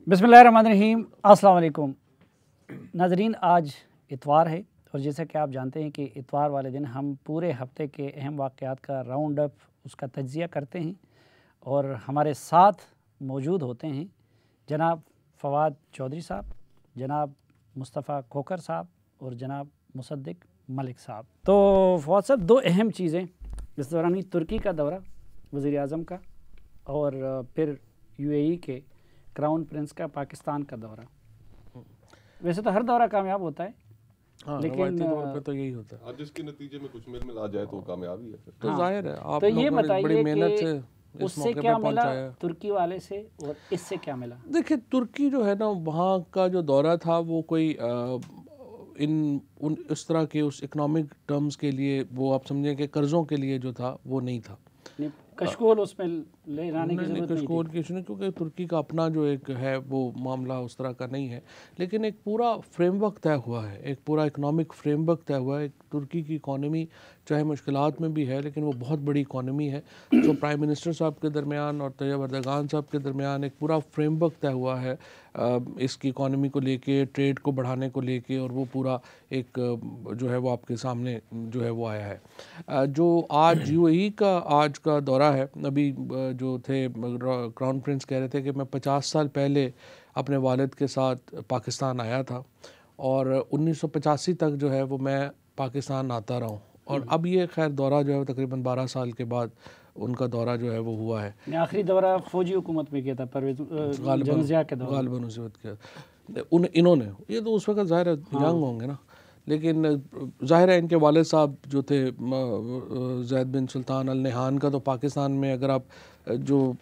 बिस्मिल्लाहिर्रहमानिर्रहीम, अस्सलाम वालेकुम नाज़रीन। आज इतवार है और जैसा कि आप जानते हैं कि इतवार वाले दिन हम पूरे हफ्ते के अहम वाक़यात का राउंड अप उसका तज्ज़िया करते हैं और हमारे साथ मौजूद होते हैं जनाब फ़वाद चौधरी साहब, जनाब मुस्तफ़ा खोकर साहब और जनाब मुसद्दिक मलिक साहब। तो फ़वाद साहब, दो अहम चीज़ें इस दौरान ही तुर्की का दौरा वज़ीर आज़म का और फिर यूएई के क्राउन प्रिंस का पाकिस्तान का दौरा। वैसे तो हर दौरा कामयाब होता है, हाँ, लेकिन पे तो यही होता है। आज इसके नतीजे में कुछ मेल मिला जाए तो कामयाब ही है फिर। तो जाहिर है आप तो ये लोगों ने बड़ी मेहनत बताइए से कि इस उससे मौके क्या पे मिला पहुंचाया। तुर्की वाले से और इससे क्या मिला? देखिए, तुर्की जो है ना, वहाँ का जो दौरा था वो कोई इस तरह के उस इकोनॉमिक टर्म्स के लिए, वो आप समझें कि कर्ज़ों के लिए जो था वो नहीं था। कशकोल उसमें ले जाने की ज़रूरत नहीं कशकोल की नहीं, क्योंकि तुर्की का अपना जो एक है वो मामला उस तरह का नहीं है, लेकिन एक पूरा फ्रेमवर्क तय हुआ है, एक पूरा इकोनॉमिक फ्रेमवर्क तय हुआ है। तुर्की की इकॉनमी चाहे मुश्किलात में भी है, लेकिन वो बहुत बड़ी इकॉनमी है। तो प्राइम मिनिस्टर साहब के दरमियान और तैयब अर्दगान साहब के दरमियान एक पूरा फ्रेमवर्क तय हुआ है इसकी इकॉनमी को लेके, ट्रेड को बढ़ाने को लेके, और वो पूरा एक जो है वो आपके सामने जो है वो आया है। जो आज यूएई का आज का दौरा है, अभी जो थे क्राउन प्रिंस कह रहे थे कि मैं 50 साल पहले अपने वालिद के साथ पाकिस्तान आया था और 1985 तक जो है वो मैं पाकिस्तान आता रहा हूँ, और अब ये खैर दौरा जो है तकरीबन 12 साल के बाद उनका दौरा जो है वो हुआ है। आखिरी दौरा फौजी हुकूमत में किया था, परवेज़ जनजिया के दौरान। गालिबन उसी वक्त किया इन्होंने। ये तो उस वक्त ज़ाहिर है यंग होंगे ना, लेकिन ज़ाहिर है इनके वालिद साहब जो थे ज़ैद बिन सुल्तान अल नहान का, तो पाकिस्तान में अगर आप जो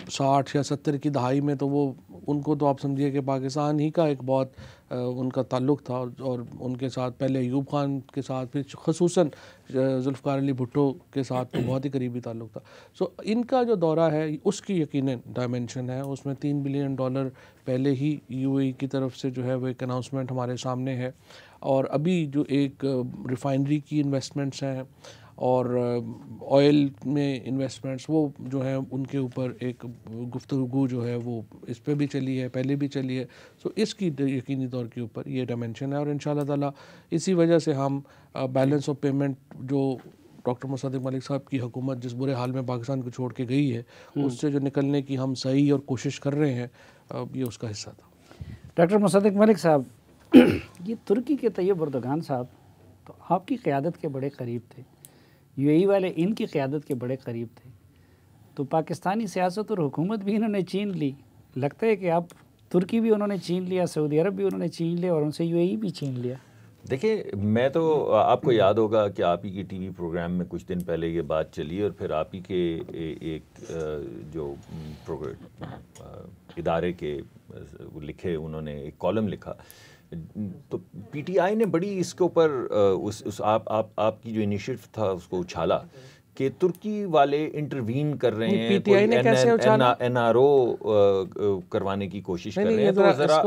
60 या 70 की दहाई में, तो वो उनको तो आप समझिए कि पाकिस्तान ही का एक बहुत उनका ताल्लुक़ था, और उनके साथ पहले अयूब खान के साथ, फिर ख़ुसूसन जुल्फ़िकार अली भुट्टो के साथ तो बहुत ही करीबी ताल्लुक़ था। सो इनका जो दौरा है उसकी यकीनन डायमेंशन है, उसमें $3 बिलियन पहले ही यूएई की तरफ से जो है वो एक अनाउंसमेंट हमारे सामने है, और अभी जो एक रिफाइनरी की इन्वेस्टमेंट्स हैं और ऑयल में इन्वेस्टमेंट्स, वो जो है उनके ऊपर एक गुफ्तगू जो है वो इस पे भी चली है, पहले भी चली है। सो इसकी यकीनी तौर के ऊपर ये डायमेंशन है, और इंशाल्लाह ताला इसी वजह से हम बैलेंस ऑफ पेमेंट जो डॉक्टर मुसद्दिक मलिक साहब की हुकूमत जिस बुरे हाल में पाकिस्तान को छोड़ के गई है, उससे जो निकलने की हम सही और कोशिश कर रहे हैं, ये उसका हिस्सा था। डॉक्टर मुसद्दिक मलिक साहब, ये तुर्की के तैयब अर्दगान साहब तो आपकी क़यादत के बड़े करीब थे, यूएई वाले इनकी क़यादत के बड़े करीब थे, तो पाकिस्तानी सियासत और हुकूमत भी इन्होंने छीन ली। लगता है कि अब तुर्की भी उन्होंने छीन लिया, सऊदी अरब भी उन्होंने छीन लिया और उनसे यूएई भी छीन लिया। देखिए, मैं तो आपको याद होगा कि आप ही की टीवी प्रोग्राम में कुछ दिन पहले ये बात चली, और फिर आप ही के एक जो इदारे के लिखे, उन्होंने एक कॉलम लिखा, तो पीटीआई ने बड़ी इसके ऊपर आपकी जो इनिशिएटिव था उसको उछाला कि तुर्की वाले इंटरवीन कर रहे हैं, पीटीआई ने कैसे उछाला? एनआरओ करवाने की कोशिश कर रहे हैं। तो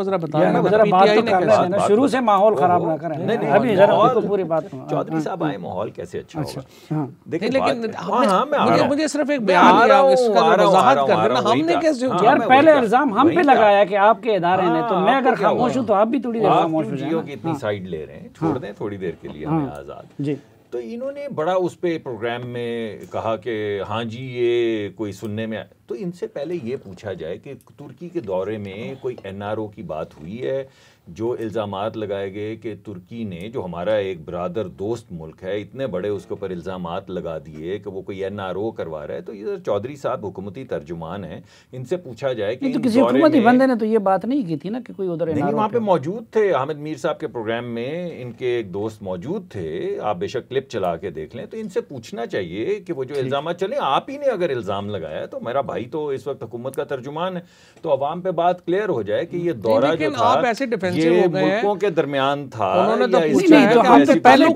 जरा बताना, पीटीआई ने कैसे, शुरू से माहौल खराब ना करें। नहीं, अभी जरा पूरी बात चौधरी साहब आए, माहौल कैसे अच्छा होगा। देखिए, लेकिन मुझे सिर्फ एक बयान या इसका वजाहत कर देना, हमने कैसे यार पहले इल्जाम हम पे लगाया कि आपके इदारे ने, तो मैं अगर खामोश हूँ तो आप भी थोड़ी देर खामोश हो जाए। इतनी साइड ले रहे हैं, छोड़ दें थोड़ी देर के लिए हमें आज़ाद जी। तो इन्होंने बड़ा उस पे प्रोग्राम में कहा कि हाँ जी ये कोई सुनने में तो इनसे पहले ये पूछा जाए कि तुर्की के दौरे में कोई एनआरओ की बात हुई है? जो इल्ज़ामात लगाए गए कि तुर्की ने, जो हमारा एक ब्रादर दोस्त मुल्क है, इतने बड़े उसके ऊपर इल्ज़ामात लगा दिए कि वो कोई एनआरओ करवा रहा है। तो ये चौधरी साहब हुकूमती तर्जुमान हैं, इनसे पूछा जाए कि तो किसी हुकूमती बंदे ने तो ये बात नहीं की थी ना कि कोई उधर नहीं, वहाँ पे मौजूद थे। हामिद मीर साहब के प्रोग्राम में इनके एक दोस्त मौजूद थे, आप बेशक क्लिप चला के देख लें। तो इनसे पूछना चाहिए कि वो जो इल्ज़ाम चले, आप ही ने अगर इल्ज़ाम लगाया, तो मेरा भाई तो इस वक्त हुकूमत का तर्जुमान है, तो अवाम पे बात क्लियर हो जाए कि ये दौरा जो था ये मुल्कों के दरमियान था। उन्होंने तो पूछा है, तो हम तो पहले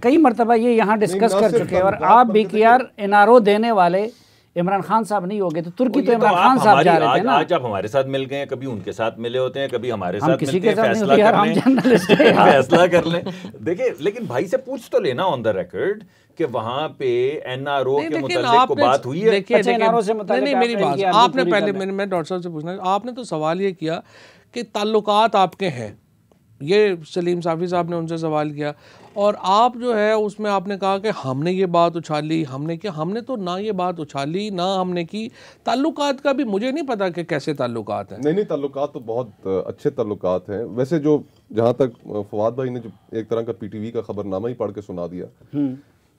कई मरतबा ये यहाँ डिस्कस कर चुके हैं, और आप भी कि यार एनआरओ देने वाले इमरान खान साहब नहीं हो गए तो तुर्की ये तो इमरान खान साहब जा रहे थे ना। आज आप हमारे साथ मिल गए हैं, कभी उनके साथ मिले होते हैं, कभी हमारे हम साथ किसी मिलते के हैं, साथ नहीं फैसला होते यार, कर हम लें जर्नलिस्ट हैं यार। फैसला कर लें। देखिए लेकिन भाई से पूछ तो लेना ऑन द रिकॉर्ड कि वहाँ पे एनआरओ के मुताल्लिक को बात हुई है। देखिए अच्छा, NRO से मुताल्लिक नहीं मेरी आपने बात इनकी आर्गू आपने पूरी पहले कर लें। मैं डॉक्टर साहब से पूछना, आपने तो सवाल ये किया कि ताल्लुकात आपके हैं, ये सलीम साफ़ी साहब ने उनसे सवाल किया, और आप जो है उसमें आपने कहा कि हमने ये बात उछाली, हमने क्या, हमने तो ना ये बात उछाली ना हमने की। ताल्लुकात का भी मुझे नहीं पता कि कैसे ताल्लुकात हैं। नहीं ताल्लुकात तो बहुत अच्छे ताल्लुकात हैं। वैसे जो जहाँ तक फवाद भाई ने जो एक तरह का पीटीवी का खबरनामा ही पढ़ के सुना दिया,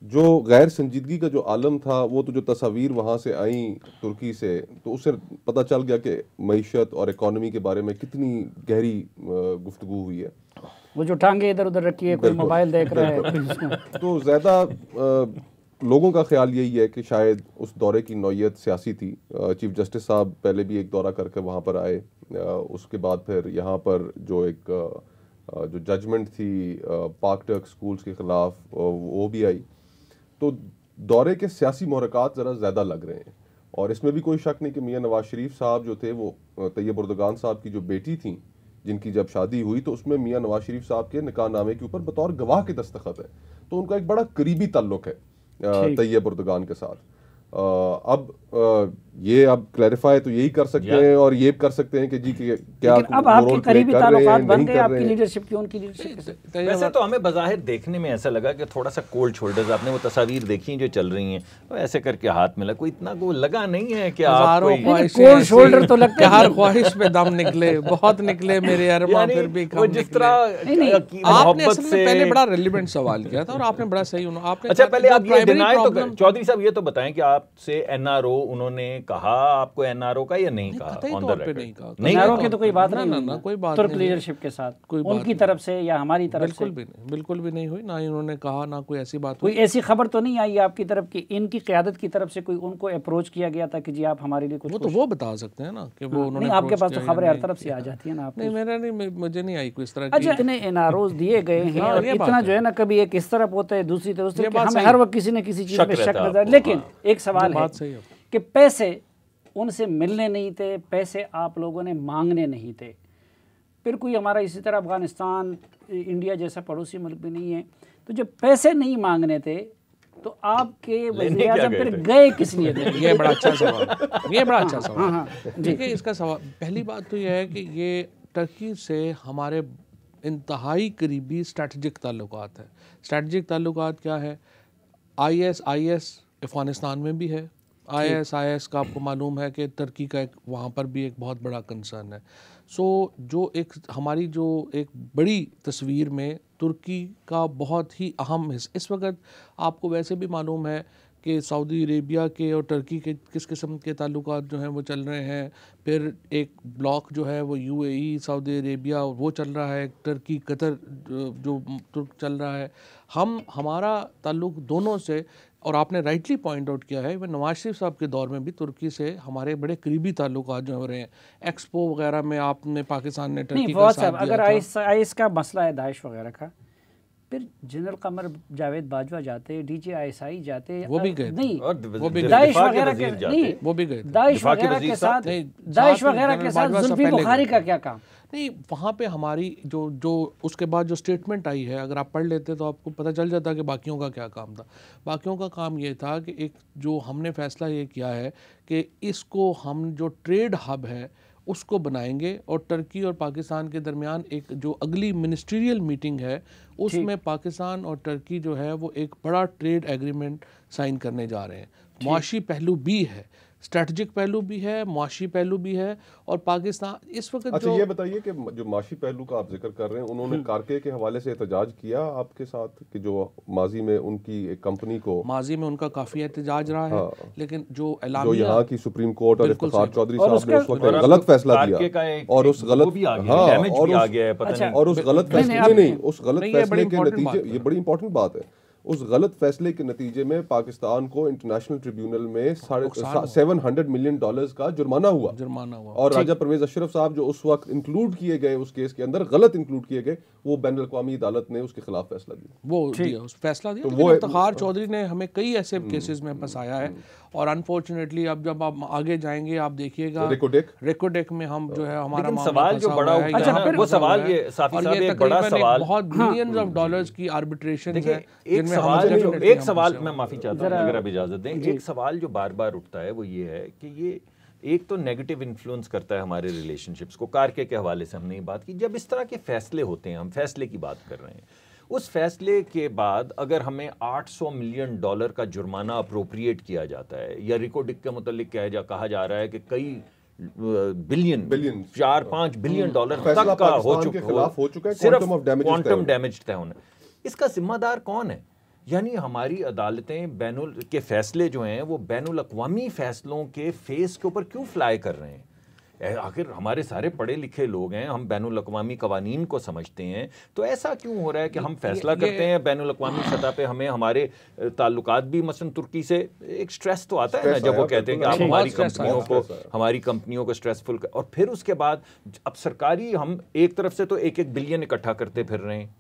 जो गैर संजीदगी का जो आलम था, वो तो जो तस्वीर वहाँ से आई तुर्की से, तो उससे पता चल गया कि मईशत और इकॉनमी के बारे में कितनी गहरी गुफ्तगू हुई है। वो जो टांगे इधर उधर रखी है, कोई मोबाइल देख रहा है। तो ज़्यादा लोगों का ख्याल यही है कि शायद उस दौरे की नौयत सियासी थी। चीफ जस्टिस साहब पहले भी एक दौरा करके वहाँ पर आए, उसके बाद फिर यहाँ पर जो एक जो जजमेंट थी पाक टर्क स्कूल्स के ख़िलाफ़, वो भी आई। तो दौरे के सियासी महरक़ात ज़रा ज़्यादा लग रहे हैं, और इसमें भी कोई शक नहीं कि मियाँ नवाज शरीफ साहब जो थे वो तैयब उर्दगान साहब की जो बेटी थी, जिनकी जब शादी हुई तो उसमें मियाँ नवाज शरीफ साहब के निकाह नामे के ऊपर बतौर गवाह के दस्तखत है, तो उनका एक बड़ा करीबी ताल्लुक है तैयब उर्दगान के साथ। ये अब क्लैरिफाई तो यही कर सकते हैं, और ये कर सकते हैं कि जी कि क्या अब आपके करीबी ताल्लुकात बन गए आपकी लीडरशिप की, उनकी लीडरशिप के। वैसे तो हमें बज़ाहिर देखने में ऐसा लगा कि थोड़ा सा कोल्ड शोल्डर्स, आपने वो तस्वीर देखी जो चल रही हैं, तो ऐसे करके हाथ मिला, कोई इतना को लगा नहीं है कि आप कोल्ड शोल्डर तो लगता है, हर ख्वाहिश पे दम निकले, बहुत निकले मेरे अरमा, फिर भी वो जिस तरह आपने असल में पहले बड़ा रेलेवेंट सवाल किया था और आपने बड़ा सही आपने। अच्छा पहले आप ये डिनाई तो चौधरी साहब ये तो बताएं कि आपसे एनआरओ उन्होंने कहा आपको एनआरओ का या नहीं कहा? ऑन द रिकॉर्ड नहीं कहा, एनआरओ की तो कोई बात नहीं, ना कोई बात तुर्क लीडरशिप के साथ कोई बात उनकी तरफ से या हमारी तरफ से बिल्कुल भी नहीं हुई, ना ही उन्होंने कहा, ना कोई ऐसी बात कोई ऐसी खबर तो नहीं आई आपकी तरफ कि इनकी क़यादत की तरफ से कोई उनको अप्रोच किया गया था कि जी आप हमारे लिए कुछ, वो तो वो बता सकते हैं ना कि वो उन्होंने, आपके पास तो खबरें हर तरफ से आ जाती है ना। नहीं मेरा नहीं, मुझे नहीं आई कोई इस तरह की। अच्छा, इतने एनआरओज दिए गए हैं और इतना जो है ना, कभी एक इस तरफ होता है दूसरी तरफ, हमें हर वक्त किसी न किसी चीज़ में शक नजर। लेकिन एक सवाल है कि पैसे उनसे मिलने नहीं थे, पैसे आप लोगों ने मांगने नहीं थे, फिर कोई हमारा इसी तरह अफगानिस्तान इंडिया जैसा पड़ोसी मुल्क भी नहीं है, तो जब पैसे नहीं मांगने थे तो आपके वज़ीर आज़म फिर गए किस लिए थे? ये बड़ा अच्छा सवाल, ये बड़ा अच्छा सवाल। देखिए इसका सवाल, पहली बात तो यह है कि ये टर्की से हमारे इंतहाई करीबी स्ट्रेटजिक ताल्लुकात है। स्ट्रेटजिक ताल्लुकात क्या है? IS अफ़गानिस्तान में भी है, IS का आपको मालूम है कि तुर्की का एक वहाँ पर भी एक बहुत बड़ा कंसर्न है। सो जो एक हमारी जो एक बड़ी तस्वीर में तुर्की का बहुत ही अहम हिस्सा, इस वक्त आपको वैसे भी मालूम है कि सऊदी अरेबिया के और तुर्की के किस किस्म के ताल्लुकात जो हैं वो चल रहे हैं। फिर एक ब्लॉक जो है वो UAE सऊदी अरेबिया वो चल रहा है, तुर्की कतर जो तुर्क चल रहा है। हमारा ताल्लुक दोनों से, और आपने राइटली पॉइंट आउट किया है, वह नवाज शरीफ साहब के दौर में भी तुर्की से हमारे बड़े करीबी ताल्लुकात जो हो रहे हैं। एक्सपो वगैरह में आपने पाकिस्तान ने तुर्की का साथ दिया अगर था। आईएस का मसला है, दाइश वगैरह का, फिर जनरल कमर जावेद बाजवा जाते, DJ ISI जाते, वो भी गए नहीं, वो भी दाइश वगैरह के नहीं, वो भी गए दाइश वगैरह के साथ, दाइश वगैरह के साथ जुल्फी बुखारी का क्या काम? नहीं, वहाँ पे हमारी जो उसके बाद जो स्टेटमेंट आई है, अगर आप पढ़ लेते तो आपको पता चल जाता कि बाकियों का क्या काम था। बाकियों का काम ये था कि एक जो हमने फैसला ये किया है कि इसको हम जो ट्रेड हब है उसको बनाएंगे, और तुर्की और पाकिस्तान के दरमियान एक जो अगली मिनिस्ट्रियल मीटिंग है उसमें पाकिस्तान और तुर्की जो है वो एक बड़ा ट्रेड एग्रीमेंट साइन करने जा रहे हैं। मुआशी पहलू भी है, स्ट्रेटजिक पहलू भी है, मुआशी पहलू भी है। और पाकिस्तान इस वक्त अच्छा ये बताइए कि जो मुआशी पहलू का आप जिक्र कर रहे हैं, उन्होंने कारके के हवाले से एहतजाज किया आपके साथ कि जो माजी में उनकी एक कंपनी को, माजी में उनका काफ़ी एहतजाज रहा है, लेकिन जो यहाँ की सुप्रीम कोर्ट और इफ्तिखार चौधरी साहब ने उस वक्त गलत फैसला दिया, और उस गलत फैसले के नतीजे, ये बड़ी इंपॉर्टेंट बात है, उस गलत फैसले के नतीजे में पाकिस्तान को इंटरनेशनल ट्रिब्यूनल में $700 मिलियन का जुर्माना हुआ। और राजा परवेज अशरफ साहब जो उस वक्त इंक्लूड किए गए उस केस के अंदर, गलत इंक्लूड किए गए, वो बैनुल अक़वामी अदालत ने उसके खिलाफ फैसला दिया, वो दिया, उस फैसला दिया। तो वो इफ्तिखार चौधरी ने हमें कई ऐसे केसेस में फंसाया है, और अनफॉर्चुनेटली अब जब आप आगे जाएंगे आप देखिएगा रेकोडेक में हम जो है हमारा सवाल जो बड़ा उठा है वो सवाल ये साफी साहब एक बड़ा सवाल बहुत बिलियंस ऑफ डॉलर्स की आर्बिट्रेशन है। एक सवाल मैं माफी चाहता हूँ अगर आप इजाजत दें, एक सवाल जो बार बार उठता है वो ये है कि ये एक तो नेगेटिव इन्फ्लुएंस करता है हमारे रिलेशनशिप्स को। कारके के हवाले से हमने ये बात की, जब इस तरह के फैसले होते हैं, हम फैसले की बात कर रहे हैं, उस फैसले के बाद अगर हमें $800 मिलियन का जुर्माना अप्रोप्रिएट किया जाता है या रिकोडिक के मुतालिक कहा जा रहा है कि कई बिलियन 4-5 बिलियन डॉलर तक का हो चुका है सिर्फ क्वांटम डैमेज तय होना, इसका जिम्मेदार कौन है? यानी हमारी अदालतें बैनुल के फैसले जो हैं वो बैनुल अक़वामी फैसलों के फेस के ऊपर क्यों फ्लाई कर रहे हैं? आखिर हमारे सारे पढ़े लिखे लोग हैं, हम बैनुल अक़वामी कवानीन को समझते हैं, तो ऐसा क्यों हो रहा है कि हम फैसला करते हैं बैनुल अक़वामी सतह पे, हमें हमारे ताल्लुकात भी मसलन तुर्की से एक स्ट्रेस तो आता है ना जब वो कहते हैं कि आप हमारी कंपनियों को स्ट्रेसफुल और फिर उसके बाद अब सरकारी हम एक तरफ से तो 1-1 बिलियन इकट्ठा करते फिर रहे हैं,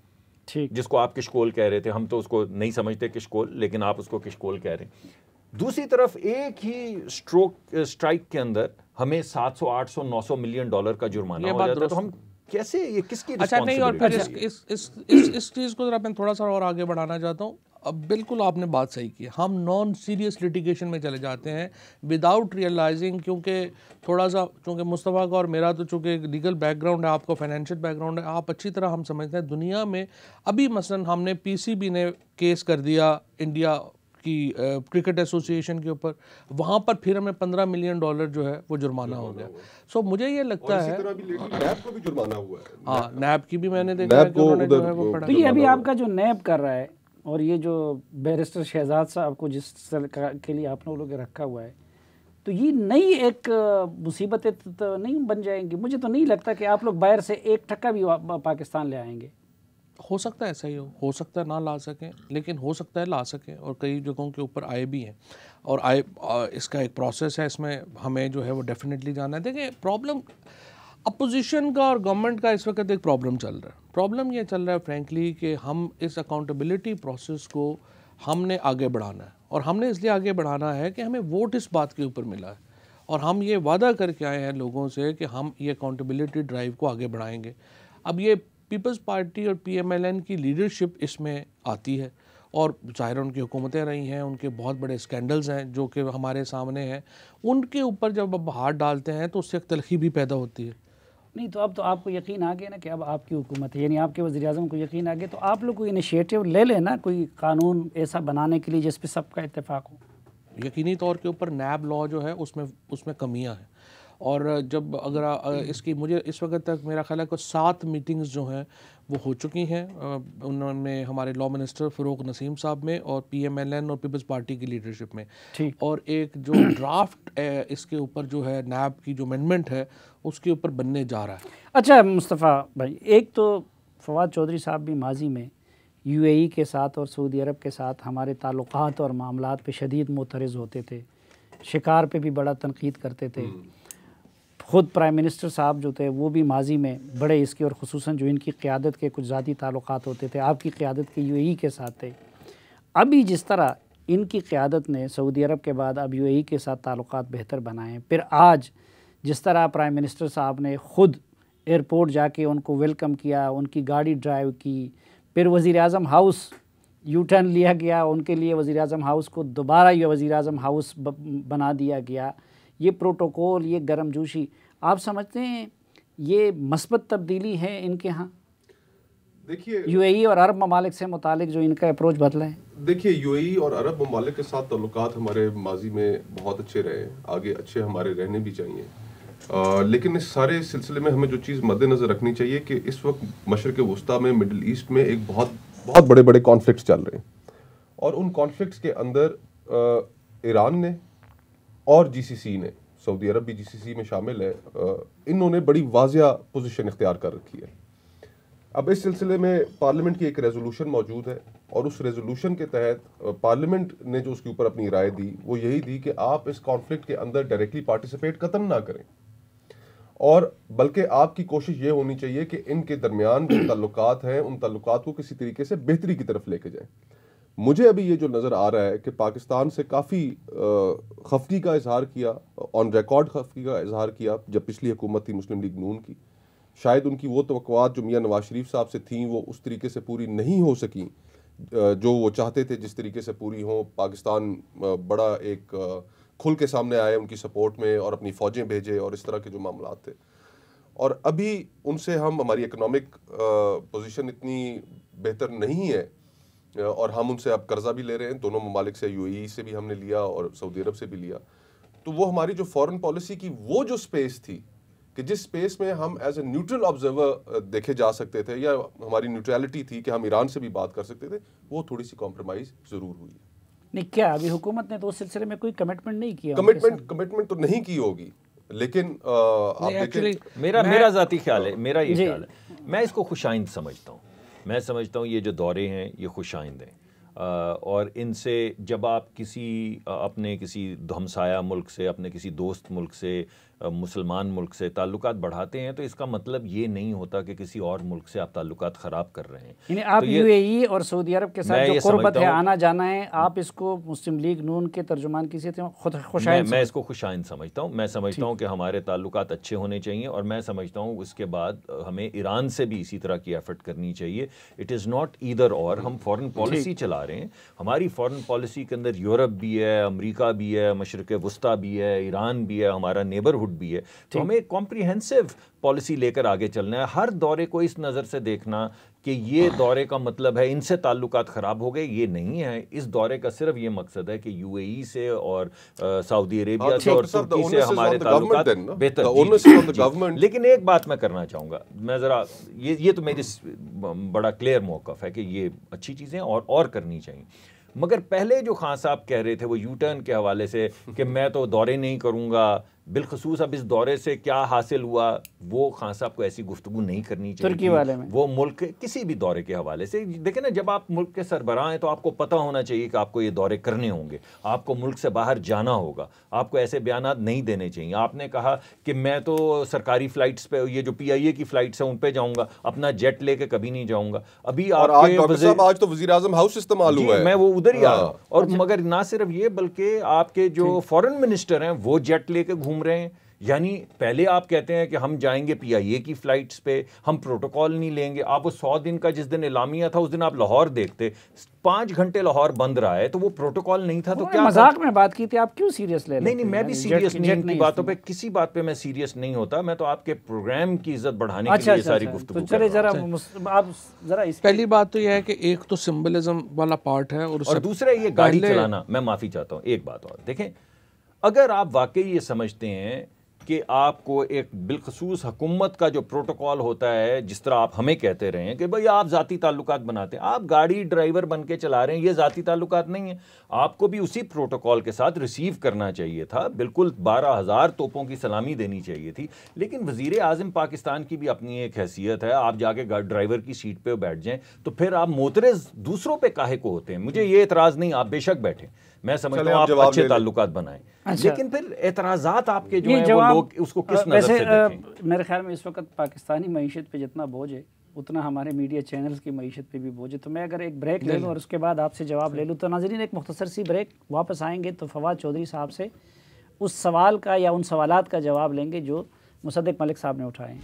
ठीक, जिसको आप किशकोल कह रहे थे, हम तो उसको नहीं समझते किशकोल, लेकिन आप उसको किशकोल कह रहे हैं। दूसरी तरफ एक ही स्ट्राइक के अंदर हमें 700, 800, 900 मिलियन डॉलर का जुर्माना हो जाता है, तो हम कैसे, ये किसकी रिस्पांसिबिलिटी? अच्छा नहीं, और फिर इस चीज़ को जरा मैं थोड़ा सा और आगे बढ़ाना चाहता हूँ। अब बिल्कुल आपने बात सही की, हम नॉन सीरियस लिटिगेशन में चले जाते हैं विदाउट रियलाइजिंग, क्योंकि थोड़ा सा चूँकि मुस्तफ़ा का और मेरा तो चूँकि लीगल बैकग्राउंड है, आपको फाइनेंशियल बैकग्राउंड है, आप अच्छी तरह हम समझते हैं दुनिया में अभी मसलन हमने पीसीबी ने केस कर दिया इंडिया की क्रिकेट एसोसिएशन के ऊपर, वहाँ पर फिर हमें $15 मिलियन जो है वो जुर्माना हो गया। सो मुझे ये लगता है नैब को भी जुर्माना हुआ है। हाँ, नैब की भी मैंने देखा है कि उन्होंने जो है वो पढ़ा। तो ये अभी आपका जो नैब कर रहा है और ये जो बैरिस्टर शहजाद साहब को जिस के लिए आपने लोग रखा हुआ है, तो ये नई एक मुसीबतें तो नहीं बन जाएंगी? मुझे तो नहीं लगता कि आप लोग बाहर से एक टक्का भी पाकिस्तान ले आएंगे। हो सकता है ऐसा ही हो सकता है ना ला सकें, लेकिन हो सकता है ला सकें, और कई जगहों के ऊपर आए भी हैं, और इसका एक प्रोसेस है, इसमें हमें जो है वो डेफिनेटली जाना है। देखिए, प्रॉब्लम अपोजिशन का और गवर्नमेंट का इस वक्त एक प्रॉब्लम चल रहा है। प्रॉब्लम ये चल रहा है फ्रैंकली कि हम इस अकाउंटेबिलिटी प्रोसेस को हमने आगे बढ़ाना है, और हमने इसलिए आगे बढ़ाना है कि हमें वोट इस बात के ऊपर मिला है, और हम ये वादा करके आए हैं लोगों से कि हम ये अकाउंटेबिलिटी ड्राइव को आगे बढ़ाएंगे। अब ये पीपल्स पार्टी और PMLN की लीडरशिप इसमें आती है, और ज़ाहिर उनकी हुकूमतें रही हैं, उनके बहुत बड़े स्कैंडल्स हैं जो कि हमारे सामने हैं, उनके ऊपर जब अब हाथ डालते हैं तो उससे एक तलखी भी पैदा होती है। नहीं तो अब तो आपको यकीन आ गया ना कि अब आपकी हुकूमत है, यानी आपके वज़ीर-ए-आज़म को यकीन आ गया, तो आप लोग कोई इनिशिएटिव ले लेना, कोई कानून ऐसा बनाने के लिए जिस पे सबका इत्तेफाक हो। यकीनी तौर के ऊपर नैब लॉ जो है उसमें कमियां हैं, और जब अगर इसकी मुझे इस वक्त तक मेरा ख्याल है कि 7 मीटिंग्स जो हैं वो हो चुकी हैं, उन्होंने हमारे लॉ मिनिस्टर फ़रूक नसीम साहब में और PMLN और पीपल्स पार्टी की लीडरशिप में, और एक जो ड्राफ्ट इसके ऊपर जो है नैब की जो अमेंडमेंट है उसके ऊपर बनने जा रहा है। अच्छा मुस्तफ़ा भाई, एक तो फवाद चौधरी साहब भी माजी में UAE के साथ और सऊदी अरब के साथ हमारे ताल्लुकात और मामलात पे शदीद मोतरज़ होते थे, शिकार पे भी बड़ा तनकीद करते थे। ख़ुद प्राइम मिनिस्टर साहब जो थे वो भी माजी में बड़े इसके, और ख़ुसूसन जो इनकी क़यादत के कुछ ज़ाती ताल्लुकात होते थे आपकी क़यादत के UAE के साथ थे। अभी जिस तरह इनकी क़यादत ने सऊदी अरब के बाद अब UAE के साथ ताल्लुकात बेहतर बनाए, फिर आज जिस तरह प्राइम मिनिस्टर साहब ने ख़ुद एयरपोर्ट जाके उनको वेलकम किया, उनकी गाड़ी ड्राइव की, फिर वज़ीर-ए-आज़म हाउस U-टर्न लिया गया, उनके लिए वज़ीर-ए-आज़म हाउस को दोबारा ये वज़ीर-ए-आज़म हाउस बना दिया गया, ये प्रोटोकॉल, ये गर्मजोशी, आप समझते हैं ये मस्बत तब्दीली है इनके यहाँ? देखिए, UAE और अरब ममालिक से मुतालिक जो इनका अप्रोच बदला है। देखिए, UAE और अरब ममालिक के साथ ताल्लुकात हमारे माजी में बहुत अच्छे रहे, आगे अच्छे हमारे रहने भी चाहिए, लेकिन इस सारे सिलसिले में हमें जो चीज़ मद्देनज़र रखनी चाहिए कि इस वक्त मशरिक़ वस्ता में, मिडिल ईस्ट में एक बहुत बहुत बड़े बड़े कॉन्फ्लिक्ट्स चल रहे हैं, और उन कॉन्फ्लिक्ट्स के अंदर ईरान ने और GCC ने, सऊदी अरब भी GCC में शामिल है, इन्होंने बड़ी वाज़िया पोजीशन इख्तियार कर रखी है। अब इस सिलसिले में पार्लियामेंट की एक रेजोल्यूशन मौजूद है, और उस रेजोल्यूशन के तहत पार्लियामेंट ने जो उसके ऊपर अपनी राय दी वो यही दी कि आप इस कॉन्फ्लिक्ट के अंदर डायरेक्टली पार्टिसिपेट कतन ना करें, और बल्कि आपकी कोशिश ये होनी चाहिए कि इनके दरमियान जो ताल्लुकात हैं उन ताल्लुकात को किसी तरीके से बेहतरी की तरफ लेके जाएं। मुझे अभी ये जो नज़र आ रहा है कि पाकिस्तान से काफ़ी खफगी का इजहार किया, ऑन रिकॉर्ड खफगी का इजहार किया जब पिछली हुकूमत थी मुस्लिम लीग नून की। शायद उनकी वो तवक्कुआत जो मियां नवाज शरीफ साहब से थी वो उस तरीके से पूरी नहीं हो सकी जो वो चाहते थे जिस तरीके से पूरी हो। पाकिस्तान बड़ा एक खुल के सामने आए उनकी सपोर्ट में और अपनी फ़ौजें भेजे और इस तरह के जो मामला थे। और अभी उनसे हमारी इकनॉमिक पोजीशन इतनी बेहतर नहीं है और हम उनसे अब कर्जा भी ले रहे हैं, दोनों ममालिक से, यूएई से भी हमने लिया और सऊदी अरब से भी लिया। तो वो हमारी जो फॉरेन पॉलिसी की वो जो स्पेस थी कि जिस स्पेस में हम एज ए न्यूट्रल ऑब्जर्वर देखे जा सकते थे या हमारी न्यूट्रलिटी थी कि हम ईरान से भी बात कर सकते थे, वो थोड़ी सी कॉम्प्रोमाइज़ ज़रूर हुई है। नहीं, क्या अभी हुकूमत ने तो उस सिलसिले में कोई कमिटमेंट नहीं किया? कमिटमेंट तो नहीं की होगी, लेकिन आप देखें, मेरा ज़ाती ख्याल है, मेरा ये ख्याल है, मैं इसको खुशाइंद समझता हूँ। मैं समझता हूँ ये जो दौरे हैं ये खुशाइंद हैं और इनसे जब आप अपने किसी हमसाया मुल्क से, अपने किसी दोस्त मुल्क से, मुसलमान मुल्क से ताल्लुकात बढ़ाते हैं तो इसका मतलब ये नहीं होता कि किसी और मुल्क से आप ताल्लुकात ख़राब कर रहे हैं। यानी आप यूएई और सऊदी अरब के साथ जो कुर्बत है, आना जाना है, आप इसको मुस्लिम लीग नून के तर्जुमान किसी खुशाइंद? मैं इसको खुशाइंद समझता हूँ। मैं समझता हूँ कि हमारे ताल्लुकात अच्छे होने चाहिए और मैं समझता हूँ उसके बाद हमें ईरान से भी इसी तरह की एफर्ट करनी चाहिए। इट इज़ नॉट ईदर और। हम फॉरेन पॉलिसी चला रहे हैं, हमारी फॉरेन पॉलिसी के अंदर यूरोप भी है, अमेरिका भी है, मशरिक़ वस्ता भी है, ईरान भी है, हमारा नेबरहुड भी है। तो हमें कॉम्प्रिहेंसिव पॉलिसी लेकर आगे चलना है। हर दौरे को इस नज़र से देखना कि ये दौरे का मतलब है इनसे ताल्लुकात ख़राब हो गए, ये नहीं है। इस दौरे का सिर्फ ये मकसद है कि यूएई से और सऊदी अरेबिया से और तुर्की से हमारे ताल्लुकात बेहतर। लेकिन एक बात मैं करना चाहूँगा, मैं ज़रा ये तो मेरी बड़ा क्लियर मौक़िफ़ है कि ये अच्छी चीज़ें और करनी चाहिए। मगर पहले जो खान साहब कह रहे थे वो यू टर्न के हवाले से कि मैं तो दौरे नहीं करूँगा, बिलखसूस अब इस दौरे से क्या हासिल हुआ, वो खान साहब को ऐसी गुफ्तगू नहीं करनी चाहिए तुर्की वाले में। वो मुल्क किसी भी दौरे के हवाले से देखें ना, जब आप मुल्क के सरबराह हैं तो आपको पता होना चाहिए कि आपको ये दौरे करने होंगे, आपको मुल्क से बाहर जाना होगा, आपको ऐसे बयानात नहीं देने चाहिए। आपने कहा कि मैं तो सरकारी फ्लाइट्स पे, ये जो PIA की फ्लाइट्स हैं उन पे जाऊँगा, अपना जेट लेके कभी नहीं जाऊँगा। अभी आज तो वज़ीर-ए-आज़म हाउस इस्तेमाल हुआ है, मैं वो उधर ही आ रहा हूँ। और मगर ना सिर्फ ये बल्कि आपके जो फॉरेन मिनिस्टर हैं वो जेट लेके घूम रहे हैं। यानी पहले आप कहते हैं कि हम जाएंगे PIA की फ़्लाइट्स पे, हम प्रोटोकॉल नहीं लेंगे। आप वो 100 दिन का जिस दिन एलामिया था उस दिन आप लाहौर देखते, 5 घंटे लाहौर बंद रहा है, तो वो प्रोटोकॉल नहीं था। तो क्या मजाक में बात की थी, आप क्यों सीरियस ले रहे? नहीं, मैं भी सीरियस नहीं, इनकी बातों पे किसी बात पे मैं सीरियस नहीं होता। मैं तो आपके प्रोग्राम की इज्जत बढ़ाने के लिए सारी गुफ्तगू कर रहा हूं। आप जरा पहली बात तो यह है कि एक तो सिंबलिज्म वाला पार्ट है और दूसरा ये गाड़ी चलाना। मैं माफ़ी चाहता हूँ, एक बात और देखें, अगर आप वाकई ये समझते हैं कि आपको एक बिलखसूस हुकूमत का जो प्रोटोकॉल होता है, जिस तरह आप हमें कहते रहे हैं कि भाई आप ज़ाती ताल्लुकात बनाते हैं, आप गाड़ी ड्राइवर बन के चला रहे हैं, ये ज़ाती ताल्लुकात नहीं है। आपको भी उसी प्रोटोकॉल के साथ रिसीव करना चाहिए था, बिल्कुल 12,000 तोपों की सलामी देनी चाहिए थी। लेकिन वज़ीर आज़म पाकिस्तान की भी अपनी एक हैसियत है, आप जाके ड्राइवर की सीट पर बैठ जाएँ तो फिर आप मोतरज़ दूसरों पर काहे को होते हैं। मुझे ये एतराज़ नहीं, आप बेशक बैठें, मैं समझता हूँ आप अच्छे ताल्लुकात बनाएं। अच्छा। लेकिन फिर एतराज़ात आपके जो हैं वो लोग उसको किस नज़र से देखें? मेरे ख्याल में इस वक्त पाकिस्तानी मईशत पे जितना बोझ है उतना हमारे मीडिया चैनल्स की मईशत पे भी बोझ है। तो मैं अगर एक ब्रेक ले लूँ और उसके बाद आपसे जवाब ले लूँ, तो नाज़रीन एक मुख्तसर सी ब्रेक, वापस आएंगे तो फवाद चौधरी साहब से उस सवाल का या उन सवालात का जवाब लेंगे जो मुसद्दिक मलिक साहब ने उठाए।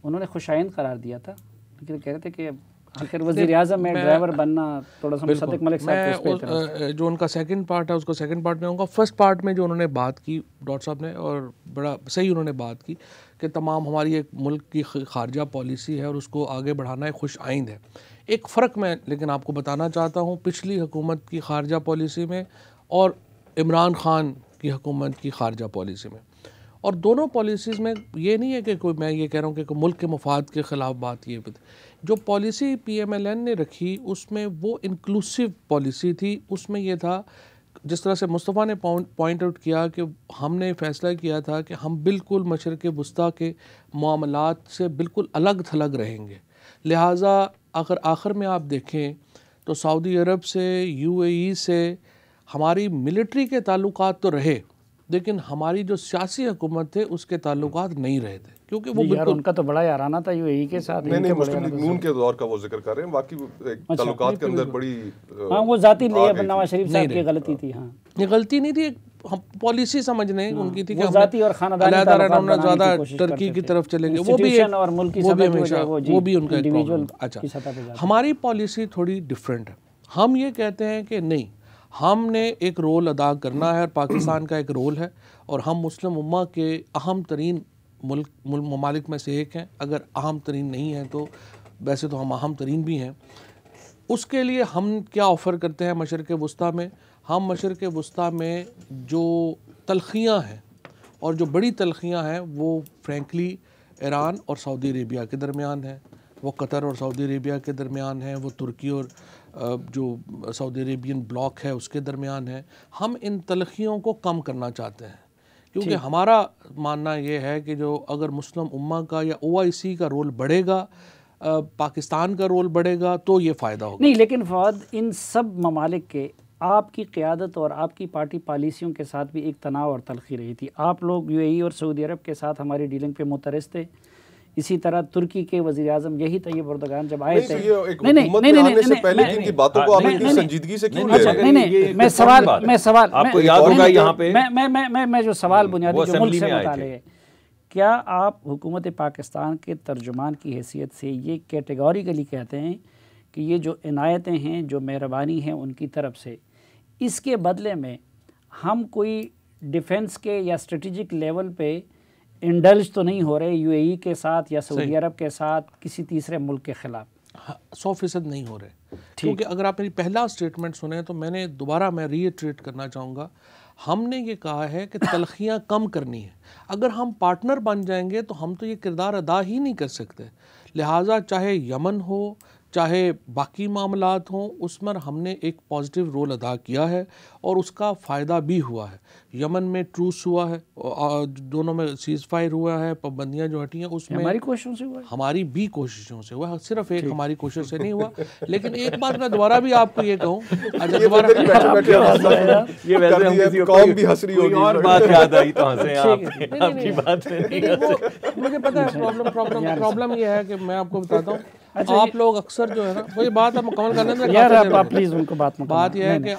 उन्होंने खुशाइंद करार दिया था, लेकिन कह रहे थे कि आखिर वज़ीर आज़म में ड्राइवर बनना थोड़ा सा मुसद्दिक मलिक साहब जो उनका सेकंड पार्ट है उसको सेकंड पार्ट में आऊँगा। फर्स्ट पार्ट में जो उन्होंने बात की डॉक्टर साहब ने, और बड़ा सही उन्होंने बात की कि तमाम हमारी एक मुल्क की खारजा पॉलिसी है और उसको आगे बढ़ाना एक खुश आइंद है। एक फ़र्क मैं लेकिन आपको बताना चाहता हूँ पिछली हुकूमत की खारजा पॉलिसी में और इमरान ख़ान की हुकूमत की खारजा पॉलिसी में, और दोनों पॉलिसीज़ में ये नहीं है कि कोई, मैं ये कह रहा हूँ कि मुल्क के मफाद के ख़िलाफ़ बात, ये जो पॉलिसी PMLN ने रखी उसमें वो इंक्लूसिव पॉलिसी थी। उसमें ये था, जिस तरह से मुस्तफ़ा ने पॉइंट आउट किया कि हमने फ़ैसला किया था कि हम बिल्कुल मशरिक़ वस्ता के मामलात से बिल्कुल अलग थलग रहेंगे। लिहाजा अगर आखिर में आप देखें तो सऊदी अरब से, UAE से हमारी मिलिट्री के ताल्लुकात तो रहे, लेकिन हमारी जो सियासी हुकूमत थे उसके ताल्लुकात नहीं रहे थे, क्योंकि वो यार बिल्कुल उनका तो बड़ा याराना था यूएई के साथ। नहीं मुस्लिम लीग नून के दौर का वो जिक्र कर रहे हैं, बाकी ताल्लुकात के अंदर बड़ी हाँ वो जाती नवाज शरीफ साहब की गलती थी। हाँ ये गलती नहीं थी, हम पॉलिसी समझने उनकी थी कि जाती और खानदानी हमने ज़्यादा टर्की की तरफ चलेंगे, वो भी और मुल्क की हमेशा वो भी उनका एक प्रॉब्लम। अच्छा, हमारी पॉलिसी थोड़ी डिफरेंट है। हम ये कहते हैं कि नहीं, हमने एक रोल अदा करना है और पाकिस्तान का एक रोल है, और हम मुस्लिम उम्मा के अहम तरीन ममालिक में से एक हैं। अगर अहम तरीन नहीं है तो वैसे तो हम अहम तरीन भी हैं। उसके लिए हम क्या ऑफ़र करते हैं मशरिक़ वस्ता में? हम मशरिक़ वस्ता में जो तलखियाँ हैं और जो बड़ी तलखियाँ हैं वो फ्रैंकली ईरान और सऊदी अरेबिया के दरमियान है, वो कतर और सऊदी अरेबिया के दरमियान है, वो तुर्की और जो सऊदी अरेबियन ब्लॉक है उसके दरमियान है। हम इन तलखियों को कम करना चाहते हैं, क्योंकि हमारा मानना ये है कि जो अगर मुस्लिम उम्मा का या OIC का रोल बढ़ेगा, पाकिस्तान का रोल बढ़ेगा, तो ये फ़ायदा होगा। नहीं, लेकिन फवाद इन सब ममालिक के आपकी क़यादत और आपकी पार्टी पॉलिसियों के साथ भी एक तनाव और तलखी रही थी। आप लोग UAE और सऊदी अरब के साथ हमारी डीलिंग पे मुतरस थे। इसी तरह तुर्की के वज़ीर आज़म यही तैयब एर्दोगान जब आए थे, मैं सवाल आपको याद होगा यहाँ पे मैं जो सवाल बुनियादी जो मुल्क से मुताल्लिक़ है, क्या आप हुकूमत पाकिस्तान के तर्जुमान की हैसियत से ये कैटेगोरिकली कहते हैं कि ये जो इनायतें हैं, जो मेहरबानी है उनकी तरफ से, इसके बदले में हम कोई डिफेंस के या स्ट्रेटेजिक लेवल पे इंडल्ज तो नहीं हो रहे UAE के साथ या सऊदी अरब के साथ किसी तीसरे मुल्क के ख़िलाफ़? 100% नहीं हो रहे, क्योंकि अगर आप मेरी पहला स्टेटमेंट सुने तो मैंने दोबारा मैं रीइटरेट करना चाहूँगा। हमने ये कहा है कि तलखियाँ कम करनी है। अगर हम पार्टनर बन जाएंगे तो हम तो ये किरदार अदा ही नहीं कर सकते। लिहाजा चाहे यमन हो, चाहे बाकी मामलात हों, उसमें हमने एक पॉजिटिव रोल अदा किया है और उसका फ़ायदा भी हुआ है। यमन में ट्रूस हुआ है, दोनों में सीज़ फायर हुआ है, पाबंदियाँ जो हटी हैं उसमें हमारी कोशिशों से हुआ है, हमारी भी कोशिशों से हुआ, सिर्फ एक हमारी कोशिश से नहीं हुआ। लेकिन एक बात मैं दोबारा भी आपको ये कहूँ, अच्छा दोबारा ये वैसे हम किसी कौम भी हंस रही होगी और बात याद आई तो हंसे आपकी बात में। मुझे पता है प्रॉब्लम ये है कि मैं आपको बताता हूँ, आप लोग अक्सर जो है ना, वही बात आप मुकम्मल करने में यार आप प्लीज़ उनको बात यह है कि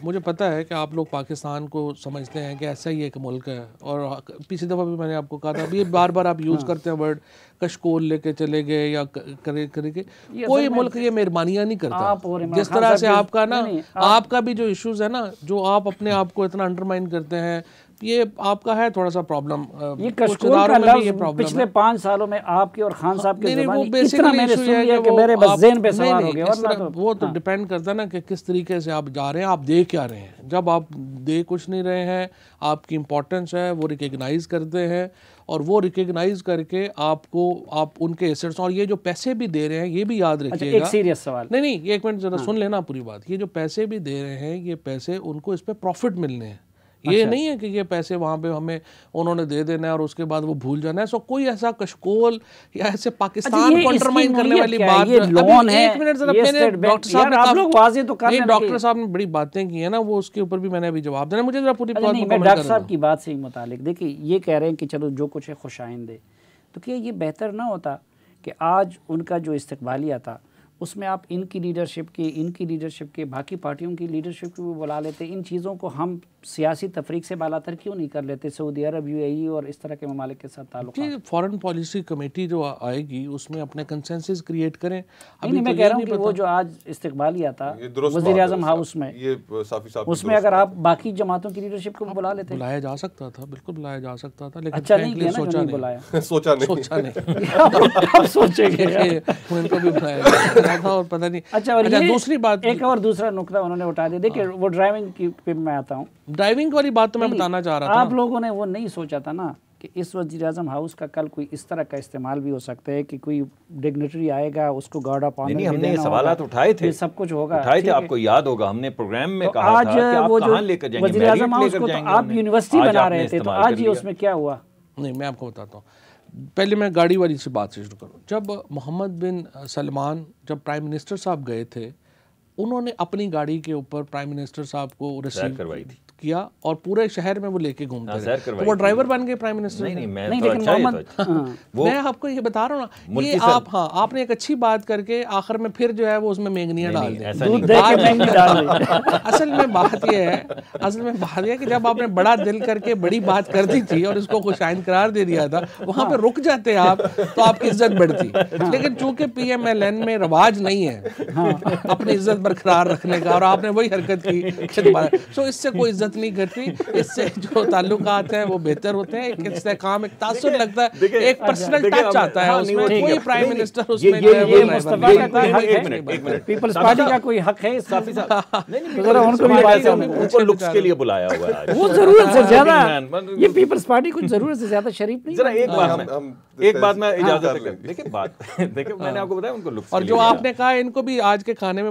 मुझे पता है कि आप लोग पाकिस्तान को समझते हैं कि ऐसा ही एक मुल्क है, और पिछली दफ़ा भी मैंने आपको कहा था, अभी बार बार आप यूज़ करते हैं वर्ड कशकोल लेके चले गए या करेंगे। कोई मुल्क ये मेहरबानियाँ नहीं करता। जिस तरह से आपका ना, आपका भी जो इश्यूज़ है ना, जो आप अपने आप को इतना अंडरमाइन करते हैं, ये आपका है थोड़ा सा प्रॉब्लम। ये कशकोल का लफ्ज़ पिछले 5 सालों में आपके और खान साहब के ज़बानी इतना मैंने सुन लिया कि मेरे बस ज़हन पे सवाल हो गया। वो तो डिपेंड करता है ना कि किस तरीके से आप जा रहे हैं, आप दे क्या रहे हैं। जब आप दे कुछ नहीं रहे हैं, आपकी इम्पोर्टेंस है वो रिकग्नाइज करते हैं, और वो रिकग्नाइज करके आपको आप उनके एसेट्स, और ये जो पैसे भी दे रहे हैं ये भी याद रखिएगा। एक सीरियस सवाल, नहीं ये एक मिनट ज़रा सुन लेना पूरी बात। ये जो पैसे भी दे रहे हैं, ये पैसे उनको इस पर प्रॉफिट मिलने हैं। ये नहीं है कि ये पैसे वहाँ पे हमें उन्होंने दे देना है और उसके बाद वो भूल जाना है। सो कोई ऐसा कशकोल या ऐसे पाकिस्तान को अंडरमाइन करने वाली बात, ये लोन है, एक मिनट जरा, मैंने डॉक्टर साहब ने बड़ी बातें की है ना, वो उसके ऊपर भी मैंने अभी जवाब देना। मुझे जरा पूरी बात मैं डॉक्टर साहब की बात से मुतालिक, देखिए ये कह रहे हैं कि चलो जो कुछ है खुशाइंदे, तो क्या ये बेहतर ना होता कि आज उनका जो इस्तकबालिया था उसमें आप इनकी लीडरशिप के बाकी पार्टियों की लीडरशिप को भी बुला लेते। इन चीज़ों को हम सियासी तफरीक से बालातर क्यों नहीं कर लेते? सऊदी अरब, UAE और इस तरह के ममालिक के साथ ताल्लुक। फॉरेन पॉलिसी कमेटी जो आएगी उसमें अपने कंसेंसस क्रिएट करें। अभी मैं कह रहा हूँ कि वो जो आज इस्तकबालिया था वज़ीर आज़म हाउस में, उसमें अगर आप बाकी जमातों की लीडरशिप को बुला लेते। बुलाया जा सकता था, बिल्कुल बुलाया जा सकता था, लेकिन अच्छा नहीं सोचा नहीं बुलाया, सोचा नहीं अब सोचेंगे उनको भी बुलाया था और पता नहीं। अच्छा, और दूसरी बात, एक और दूसरा नुकता उन्होंने उठा दिया। देखिए वो ड्राइविंग की पे मैं आता हूँ, ड्राइविंग वाली बात तो मैं बताना चाह रहा था। आप लोगों ने वो नहीं सोचा था ना कि इस वज़ीर आज़म हाउस का कल कोई इस तरह का इस्तेमाल भी हो सकता है कि कोई डिग्नेटरी आएगा, उसको गार्ड ऑफ ऑनर, हमने सवालात उठाए थे, सब कुछ होगा, उठाए थे, आपको याद होगा हमने प्रोग्राम में कहा था कि आप कहां लेकर जाएंगे, वज़ीर आज़म हाउस को तो आप यूनिवर्सिटी बना रहे थे, तो आज ये उसमें क्या हुआ? नहीं मैं आपको बताता हूँ। पहले मैं गाड़ी वाली से बात से शुरू करूँ। जब मोहम्मद बिन सलमान जब प्राइम मिनिस्टर साहब गए थे, उन्होंने अपनी गाड़ी के ऊपर प्राइम मिनिस्टर साहब को रिसीव किया और पूरे शहर में वो लेके घूमते हाँ, रहे। सैर तो करवाई वो थी। ड्राइवर बन गए प्राइम मिनिस्टर। नहीं मैं नहीं, तो लेकिन अच्छा है, मोहम्मद तो अच्छा। वो मैं आपको ये बता रहा हूँ ना, मुल्की ये सर- आप हाँ आपने एक अच्छी बात करके आखिर में फिर जो है वो उसमें मेंगनियाँ डाल दी। ऐसा दूध नहीं दे के महंगी डाल दी। असल में बात यह है कि जब आपने बड़ा दिल करके बड़ी बात कर दी थी और इसको खुशाइन करार दे दिया था, वहाँ पे रुक जाते आप तो आपकी इज्जत बढ़ती। लेकिन चूंकि PMLN में रवाज नहीं है अपनी इज्जत बरकरार रखने का, और आपने वही हरकत की दोबारा, सो इससे कोई इज्जत नहीं करती। इससे जो ताल्लुकात हैं वो बेहतर होते हैं, एक इस्तेहकाम, एक तासुर लगता है, एक पर्सनल टच आता है उसमें। कोई प्राइम मिनिस्टर उसमें जो है वो ये ड्राइवर मुस्तफा नहीं का है। कोई हक एक है, मिनट पीपल्स पार्टी का कोई हक है इसमें? नहीं तो जरा उनको भी बात करने दो। उनको लुक्स के लिए बुलाया हुआ है आज। वो जरूरत से ज्यादा, मतलब- ये पीपल्स पार्टी कुछ जरूरत से ज्यादा शरीफ नहीं जरा है। एक बात मैं इजाजत कर है। लेंगे। देखिए बात देखिए मैंने आपको बताया उनको लुक्स और के जो लिए आपने कहा इनको भी आज के खाने में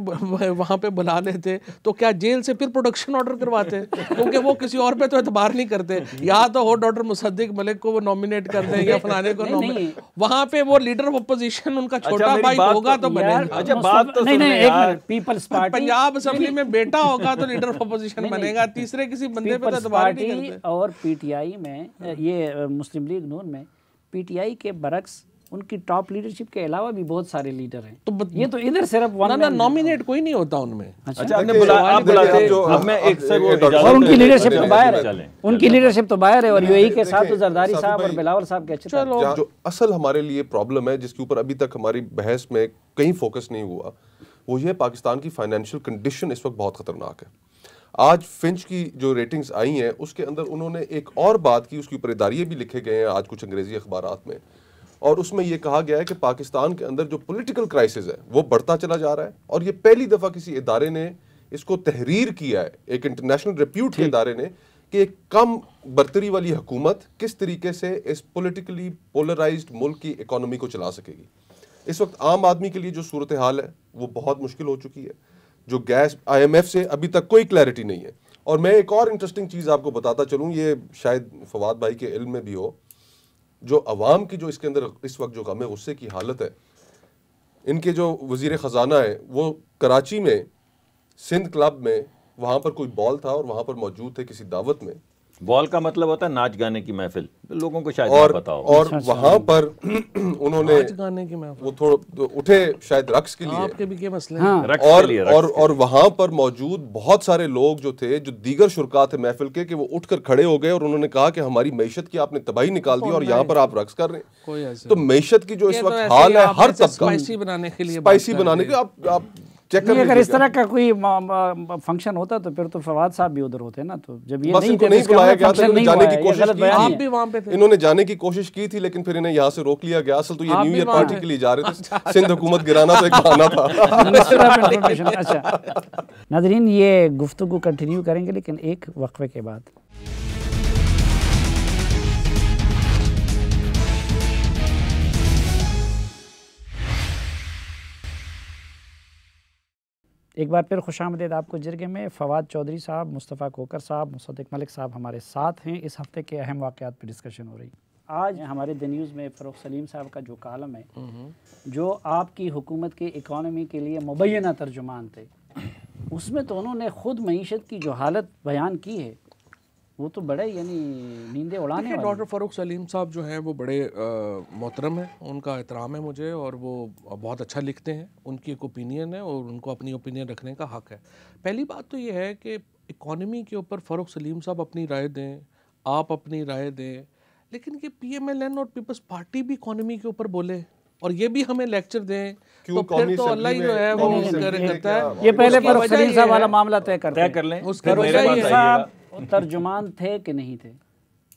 वहां पे बुला लेते तो क्या जेल से फिर प्रोडक्शन ऑर्डर करवाते? क्योंकि वो किसी और पे तो एतबार नहीं करते। या तो हो डॉक्टर मुसद्दिक मलिक को वो नॉमिनेट कर दें या फलाने को नॉमिनेट, वहां पे वो लीडर ऑफ अपोजिशन उनका छोटा मेरी भाई बात होगा तो- तो यार, बनेगा। अच्छा, बात तो नहीं सुन नहीं ले एक यार। Minute, peoples party, Punjab assembly में बेटा होगा तो लीडर ऑफ अपोजिशन बनेगा, तीसरे किसी बंदे पे तो पीपल्स एतबार नहीं पार्टी करते। और PTI में, ये मुस्लिम लीग नून में PTI के बरक्स उनकी टॉप लीडरशिप के अलावा भी बहुत सारे लीडर हैं। तो ये तो इधर सिर्फ वन ना नॉमिनेट कोई नहीं होता उनमें। अच्छा आपने बुलाया, आप बुलाते अब मैं एक सर वो इजाजत और उनकी है- लीडरशिप तो बाहर है, चलें। उनकी लीडरशिप तो बाहर है। और UAE के साथ तो देखिए, जरदारी साबिर साहब और भाई, बिलावल साहब के अच्छे थे। जो असल हमारे लिए प्रॉब्लम है, जिसके ऊपर अभी तक हमारी बहस में कहीं फोकस नहीं हुआ, वो ये पाकिस्तान की फाइनेंशियल कंडीशन इस वक्त बहुत खतरनाक है। आज फिंच की जो रेटिंग्स आई हैं उसके अंदर उन्होंने एक और बात की, उसके ऊपर इदारिये भी लिखे गए हैं आज कुछ अंग्रेजी अखबारात में, और उसमें यह कहा गया है कि पाकिस्तान के अंदर जो पॉलिटिकल क्राइसिस है वो बढ़ता चला जा रहा है। और ये पहली दफा किसी इदारे ने इसको तहरीर किया है, एक इंटरनेशनल रिप्यूट के इदारे ने, कि एक कम बर्तरी वाली हुकूमत किस तरीके से इस पॉलिटिकली पोलराइज्ड मुल्क की इकोनॉमी को चला सकेगी। इस वक्त आम आदमी के लिए जो सूरत हाल है वो बहुत मुश्किल हो चुकी है। जो गैस IMF से अभी तक कोई क्लैरिटी नहीं है। और मैं एक और इंटरेस्टिंग चीज़ आपको बताता चलूँ, ये शायद फवाद भाई के इल्म में भी हो, जो अवाम की जो इसके अंदर इस वक्त जो गम गुस्से की हालत है, इनके जो वजीर ख़जाना है वो कराची में सिंध क्लब में वहाँ पर कोई बॉल था और वहाँ पर मौजूद थे किसी दावत में। बॉल का मतलब होता है नाच गाने की महफिल, लोगों को शायद और ना पता हो। और वहाँ पर उन्होंने गाने की महफिल। वो थोड़ा उठे शायद रक्स के लिए, आपके भी क्या मसले हाँ। हैं? रक्स के लिए, रक्स के और वहां पर मौजूद बहुत सारे लोग जो थे, जो दीगर शुरका थे महफिल के, कि वो उठकर खड़े हो गए और उन्होंने कहा कि हमारी मईशत की आपने तबाही निकाल दी और यहाँ पर आप रक्स कर रहे कोई हैं। ऐसे तो मईशत की जो इस ये तो वक्त ऐसे हाल ही है, आपने हर से तबका स्पाइसी बनाने के लिए स्पाइसी बात कर बनाने रहे के आप चेक कर नहीं, अगर इस लीजिएगा। तरह का कोई फंक्शन होता तो फिर तो फवाद साहब भी उधर होते ना। तो जब ये बस नहीं इनको थे तो नहीं इसका बुलाया मतलब गया था, फंक्शन इन्होंने नहीं जाने हुआ की है, ये कोशिश गलत की। बयानी आप है। भी वहाँ पे थे। इन्होंने जाने की कोशिश की थी, लेकिन फिर इन्हें यहाँ से रोक लिया गया। असल तो ये आप न्यू भी ईयर वहाँ पार्टी थे। के लिए जा रहे थे, सिंध हुकूमत गिराना तो एक बहाना था। Minister of information. अच्छा नाज़रीन, ये गुफ्तगू कंटिन्यू करेंगे लेकिन एक वक्फे के बाद। एक बार फिर खुशामदीद आपको जिरगे में। फवाद चौधरी साहब, मुस्तफ़ा कोकर साहब, मुसद्दिक मलिक साहब हमारे साथ हैं। इस हफ्ते के अहम वाक़यात पर डिस्कशन हो रही। आज हमारे द न्यूज़ में फ़रूख सलीम साहब का जो कालम है, जो आपकी हुकूमत की इकॉनमी के लिए मुबैना तर्जुमान थे, उसमें तो उन्होंने ख़ुद मईशत की जो हालत बयान की है वो तो बड़े यानी नींदें उड़ाने वाली। डॉक्टर फ़रूख सलीम साहब जो हैं वो बड़े मोहतरम हैं, उनका एहतराम है मुझे, और वो बहुत अच्छा लिखते हैं। उनकी एक ओपिनियन है और उनको अपनी ओपिनियन रखने का हक़ है। पहली बात तो ये है कि इकॉनमी के ऊपर फ़रूख सलीम साहब अपनी राय दें, आप अपनी राय दें, लेकिन ये PMLN और पीपल्स पार्टी भी इकॉनमी के ऊपर बोले और ये भी हमें लेक्चर दें, तो फिर तो अल्लाह ही जो है वो करता है। ये पहले उसकी फ़रूख वजह सलीम ये साहब है- वाला मामला तय कर लें। उसकी फिर वजह मेरे ये पास है- आइएगा। साहब तर्जुमान थे कि नहीं थे?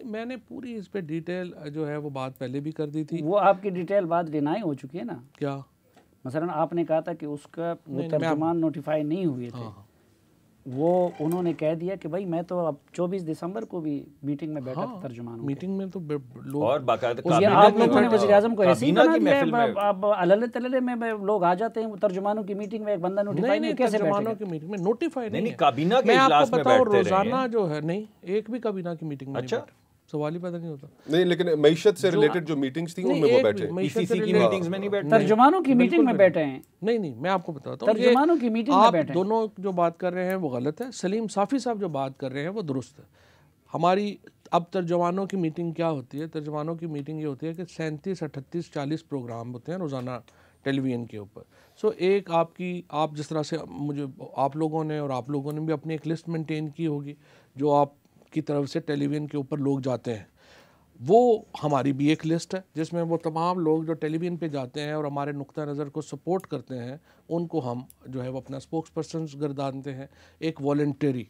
मैंने पूरी इस पे डिटेल जो है वो बात पहले भी कर दी थी। वो आपकी डिटेल बात डिनाई हो चुकी है ना। क्या? मसलन आपने कहा था कि उसका वो नहीं, तर्जुमान नोटिफाई नहीं हुए थे। वो उन्होंने कह दिया कि भाई मैं तो अब 24 दिसंबर को भी मीटिंग में बैठा था तर्जुमान होके। मीटिंग में तो लोग और बाकायदा ये काबीना आप की लोगों ने बैठक- वज़ीर आज़म को ऐसे ही काबीना बना की दिया महफिल में- है। अब अलल तलले में लोग आ जाते हैं वो तर्जुमानों की मीटिंग में, एक बंदा नोटिफाई नहीं कैसे तर्जुमानों बैठेगा? की मीटिंग में नोटिफाई नहीं, नहीं है। काबीना के मैं इजलास आपको में बताऊं, बैठते रहे रोजाना हैं। जो है नहीं, एक भी काबीना की मीटिंग में अच्छा। नहीं बैठा। सवाल ही पैदा नहीं होता। नहीं, लेकिन मईशत से रिलेटेड जो मीटिंग्स थी उनमें वो बैठे, ICC की मीटिंग्स में नहीं बैठे, तर्जुमानों की मीटिंग में बैठे हैं। नहीं, मैं आपको बताता हूँ, तर्जुमानों की मीटिंग में बैठे आप दोनों जो बात कर रहे हैं वो गलत है। सलीम साफ़ी साहब जो बात कर रहे हैं वो दुरुस्त है। हमारी अब तर्जुमानों की मीटिंग क्या होती है? तर्जुमानों की मीटिंग ये होती है कि 37, 38, 40 प्रोग्राम होते हैं रोज़ाना टेलीविज़न के ऊपर। सो एक आप जिस तरह से मुझे आप लोगों ने और आप लोगों ने भी अपनी एक लिस्ट मेंटेन की होगी जो आपकी तरफ से टेलीविज़न के ऊपर लोग जाते हैं, वो हमारी भी एक लिस्ट है जिसमें वो तमाम लोग जो टेलीविज़न पे जाते हैं और हमारे नुक्ता नज़र को सपोर्ट करते हैं उनको हम जो है वो अपना स्पोक्स पर्सन गर्दानते हैं। एक वॉलंटरी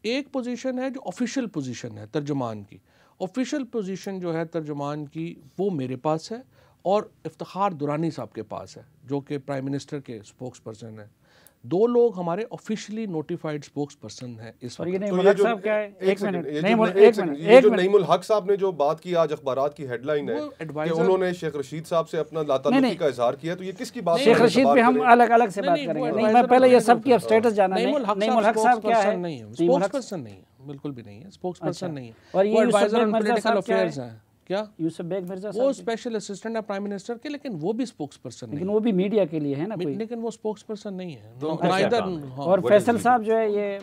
एक पोजीशन है जो ऑफिशियल पोजीशन है तर्जुमान की। ऑफिशियल पोजीशन जो है तर्जुमान की वो मेरे पास है और इफ्तिखार दुरानी साहब के पास है जो कि प्राइम मिनिस्टर के स्पोक्स पर्सन हैं। दो लोग हमारे ऑफिशियली नोटिफाइड स्पोक्स पर्सन हैं इस वक्त। ये नईमुल हक साहब क्या है? एक मिनट, नईमुल हक साहब ने जो बात की आज अखबारात की हेडलाइन है कि उन्होंने शेख रशीद साहब से अपना लाताल्लुकी का इजहार किया, तो ये किसकी बात? शेख रशीद पे हम अलग अलग से बात करेंगे। नहीं, मैं पहले ये सब की अब स्टेटस जानना है। नईमुल हक साहब क्या है? नहीं है, स्पोक्स पर्सन नहीं है, बिल्कुल भी नहीं है, स्पोक्स पर्सन नहीं है। और ये एडवाइजर ऑन पॉलिटिकल अफेयर्स हैं। क्या यूसुफ बेग मिर्जा साहब? वो स्पेशल असिस्टेंट है प्राइम मिनिस्टर के, लेकिन वो भी स्पोक्स पर्सन नहीं, लेकिन वो भी मीडिया के लिए है ना कोई, लेकिन वो स्पोक्स पर्सन नहीं है। और फैसल साहब जो है ये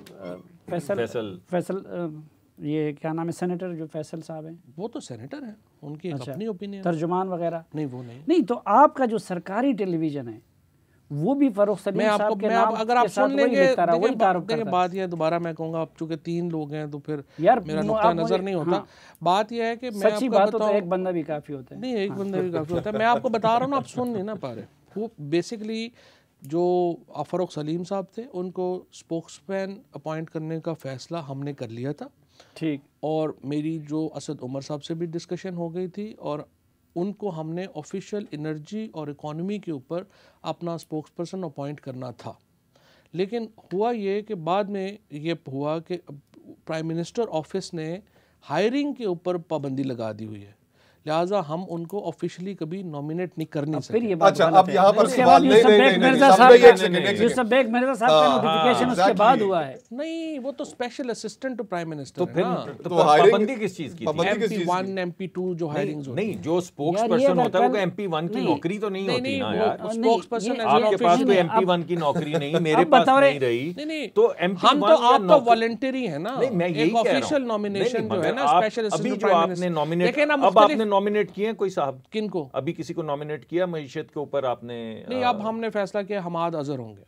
फैसल ये क्या नाम है सेनेटर जो फैसल साहब हैं, वो तो सेनेटर हैं, उनकी अपनी ओपिनियन। तर्जुमान वगैरह नहीं, वो नहीं। तो आपका जो सरकारी टेलीविजन है वो भी फरूख सलीम साहब के नाम अगर आप सुन लेंगे, देखिए बात ये दोबारा मैं कहूँगा, आप चूंकि 3 लोग हैं तो फिर यार मेरा नुक्ता नजर नहीं होता। बात यह है कि मैं सच्ची बात हो तो एक बंदा भी काफी होता है। नहीं, एक बंदा भी काफी होता है। मैं आपको बता रहा हूँ ना, आप सुन नहीं ना पा रहे। वो बेसिकली जो फरूख सलीम साहब थे उनको स्पोक्समैन अपॉइंट करने का फैसला हमने कर लिया था, ठीक। और मेरी जो असद उमर साहब से भी डिस्कशन हो गई थी और उनको हमने ऑफिशियल एनर्जी और इकोनॉमी के ऊपर अपना स्पोक्स पर्सन अपॉइंट करना था। लेकिन हुआ ये कि बाद में ये हुआ कि प्राइम मिनिस्टर ऑफिस ने हायरिंग के ऊपर पाबंदी लगा दी हुई है, लिहाजा हम उनको ऑफिशियली कभी नॉमिनेट नहीं करनी सकते। अच्छा, अब यहाँ पर सवाल यूसुफ बेग मिर्जा साहब का नोटिफिकेशन उसके बाद हुआ है। नहीं, वो तो special assistant to prime minister. तो फिर तो पाबंदी किस चीज की थी? MP1 MP2 जो हायरिंग्स नहीं, जो स्पोक्स पर्सन होता है वो MP1 की नौकरी तो नहीं होती ना यार। स्पोक्स पर्सन आपके पास कोई MP1 की नौकरी नहीं, मेरे पास नहीं रही, तो हम तो आप तो वॉलंटरी है ना। मैं यही कह रहा हूं, ऑफिशियल नॉमिनेशन जो है ना स्पेशल अभी असिस्टेंट जो प्राइम आपने मिनिस्टर, नॉमिनेट, लेकिन अब आपने नॉमिनेट किए हैं कोई साहब? किनको? अभी किसी को नॉमिनेट किया मईशत के ऊपर आपने? नहीं, अब हमने फैसला किया हमाद अजहर होंगे।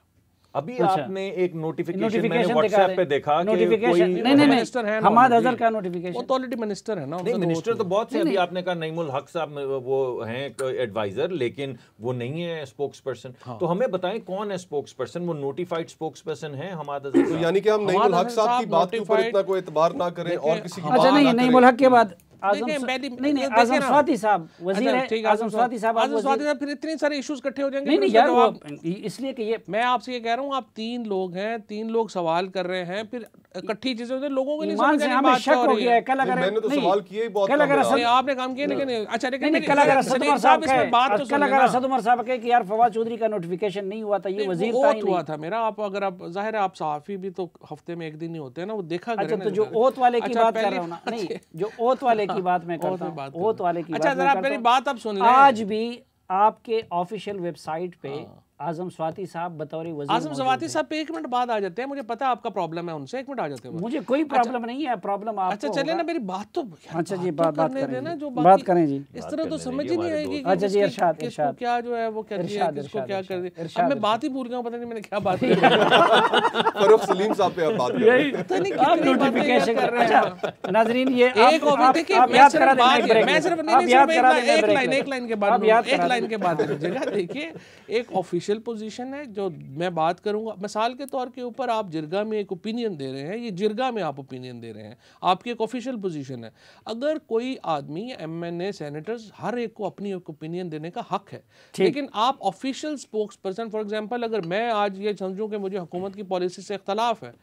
अभी आपने एक नोटिफिकेशन मैंने व्हाट्सएप पे देखा कि कोई मिनिस्टर है, हमाद अजहर का नोटिफिकेशन, वो तो ऑलरेडी मिनिस्टर है ना। नहीं, मिनिस्टर तो बहुत से, अभी आपने कहा नईमुल हक साहब वो हैं एडवाइजर, लेकिन वो नहीं है स्पोक्स पर्सन। तो हमें बताएं कौन है स्पोक्स पर्सन? वो नोटिफाइड स्पोक्स पर्सन है हमाद अजहर। तो यानी कि हम नईमुल हक साहब की बात के ऊपर इतना कोई एतबार ना करें और किसी की। अच्छा, नहीं, नईमुल हक के बाद आजम स्वाति साहब वजीर है। आजम स्वाति साहब फिर इतने सारे इश्यूज इकट्ठे हो जाएंगे। नहीं यार, इसलिए कि ये मैं आपसे ये कह रहा हूँ, आप 3 लोग हैं, 3 लोग सवाल कर रहे हैं, फिर इकट्ठी चीजें होती हैं, लोगों के लिए समझ नहीं बात शक हो गया है। कल अगर मैंने तो सवाल किए ही बहुत, कल अगर आपने काम किया, लेकिन अच्छा, लेकिन कल अगर असद उमर साहब इसमें बात, तो कल अगर असद उमर साहब कहे कि यार फवाद चौधरी का नोटिफिकेशन नहीं हुआ था, ये वजीर था ही हुआ था मेरा। आप अगर आप जाहिर है आप सहाफी भी तो हफ्ते में 1 दिन ही होते हैं ना, वो देखा करें। अच्छा, तो जो ओथ वाले की बात कर रहा हूँ ना, नहीं, जो ओथ वाले की बात मैं करता हूँ, ओथ वाले की बात। अच्छा, जरा मेरी बात आप सुन लें। आज भी आपके ऑफिशियल वेबसाइट पे आजम स्वाति साहब बतौर वजीर, आजम स्वाति साहब पे 1 मिनट बाद आ जाते हैं। मुझे पता है आपका प्रॉब्लम है उनसे, 1 मिनट आ जाते हैं। मुझे कोई प्रॉब्लम नहीं है, प्रॉब्लम आपको। अच्छा, चले ना, मेरी बात तो अच्छा जी, बात करें ना, जो बात करें जी। इस तरह तो समझ ही नहीं आएगी। अच्छा जी, इरशाद इरशाद क्या जो है वो कर दिया, किसको क्या कर दिया। अब मैं बात ही भूल गया, पता नहीं मैंने क्या बात की। फरूख सलीम साहब पे आप बात कर रहे हैं, पता नहीं कितनी नोटिफिकेशन कर रहे हैं। नाज़रीन, ये एक मैं सिर्फ एक लाइन के बाद जगह देखिए, एक ऑफिशियल पोजीशन है जो मैं बात करूंगा। मिसाल के तौर के ऊपर आप जिरगा में एक ओपिनियन दे रहे हैं, ये जिरगा में आप ओपिनियन दे रहे हैं, आपकी एक ऑफिशियल पोजीशन है। अगर कोई आदमी MNA सेनेटर्स हर एक को अपनी एक ओपिनियन देने का हक है, लेकिन आप official spokes person, for example अगर मैं आज ये समझूं कि मुझे हुकूमत की पॉलिसी से इख्तलाफ है,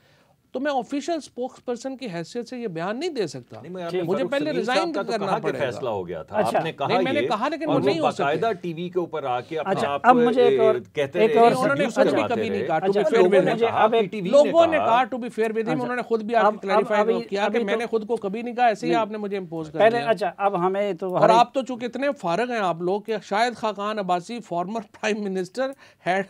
तो मैं ऑफिशियल स्पोक्स पर्सन की हैसियत से ये बयान नहीं दे सकता। मुझे पहले सलीम रिजाइन साहब का तो करना कहा कि पड़ेगा। फैसला हो गया था, अच्छा, आपने कहा नहीं, मैंने ये, कहा, लेकिन और वो नहीं हो सकते। बाकायदा टीवी के ऊपर आके अपने अच्छा, आप अब को मुझे एक और कहते एक रहे, और उन्होंने seduce खुद भी करवाते कभी नहीं रहे। कहा, अच्छा, to be fair लोगों with ने him। मुझे अब एक PTV ने लोगों ने कहा, कहा to be fair with him, उन्होंने खुद भी आके क्लैरिफाई किया कि मैंने खुद को कभी नहीं कहा, ऐसे ही आपने मुझे इम्पोज कर पहले दिया। अच्छा, अब हमें तो और आप तो चूंकि इतने फारग हैं आप लोग कि शायद Khaqan Abbasi former prime minister had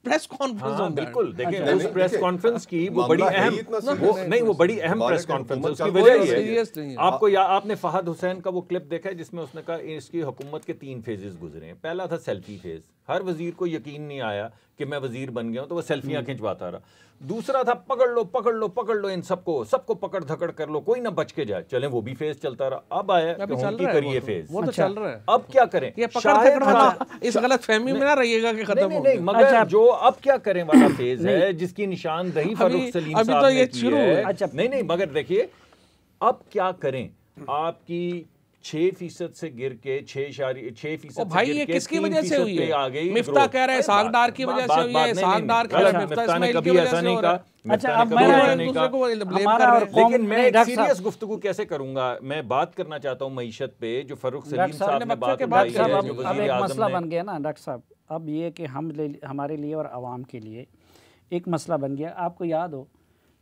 press conference हाँ ऑन दैट। बिल्कुल, देखिए नहीं, उस नहीं, प्रेस देखिए, कॉन्फ्रेंस की वो मामला बड़ी है ही अहम, इतना वो serious। नहीं, वो बड़ी अहम हमारे प्रेस कॉन्फ्रेंस है, हुकूमत उसकी का वजह कोई ये serious है नहीं है। आपको आपने फहद हुसैन का वो क्लिप देखा है जिसमें उसने कहा इसकी हुकूमत के 3 फेजेस गुजरे हैं। पहला था सेल्फी फेज, हर वजीर को यकीन नहीं आया कि मैं वजीर बन गया हूं तो वो सेल्फियां खिंचवाता रहा। दूसरा था पकड़ लो पकड़ लो पकड़ लो इन सबको पकड़ धकड़ कर लो, कोई ना बच के जाए, चले वो भी फेज चलता रहा। अब आया अभी कि चल उनकी रहा है करिए वो फेज, तो, वो तो अच्छा। चल रहा है। अब क्या करें? ये पकड़ शायद पकड़ वाला था- इस गलत फहमी में ना रहिएगा कि खत्म हो नहीं, गया। मगर अच्छा। जो अब क्या करें वाला फेज है जिसकी निशानदही फारूक सलीम अभी साहब तो ने ये की शुरू है। है। अच्छा। नहीं मगर देखिए अब क्या करें, आपकी 6% से गिर के 6% ओ भाई, ये किसकी वजह से हुई है? आ गई। मिफ्ता कह रहे हैं सागडार की वजह से हुई है, सागडार कह रहे हैं मिफ्ता मिफ्ता ने इस्माइल की कभी वजह ऐसा से नहीं हो रहा कहा। है। अच्छा, मिफ्ता अब ने मेरा कभी ऐसा एक नहीं दूसरे कहा। को blame हमारा कर और रहे हैं। कौम लेकिन मैं नहीं, एक डॉक्टर सीरियस साहब। गुफ्तगू कैसे करूंगा, मैं बात करना चाहता हूं मईशत पे जो फारूक सलीम डॉक्टर साहब ने बात के उठाई बाद साहब, है, अब- जो अब वजीर एक आज़म मसला ने। बन गया ना डॉक्टर साहब, अब ये कि हमारे लिए और आवाम के लिए एक मसला बन गया। आपको याद हो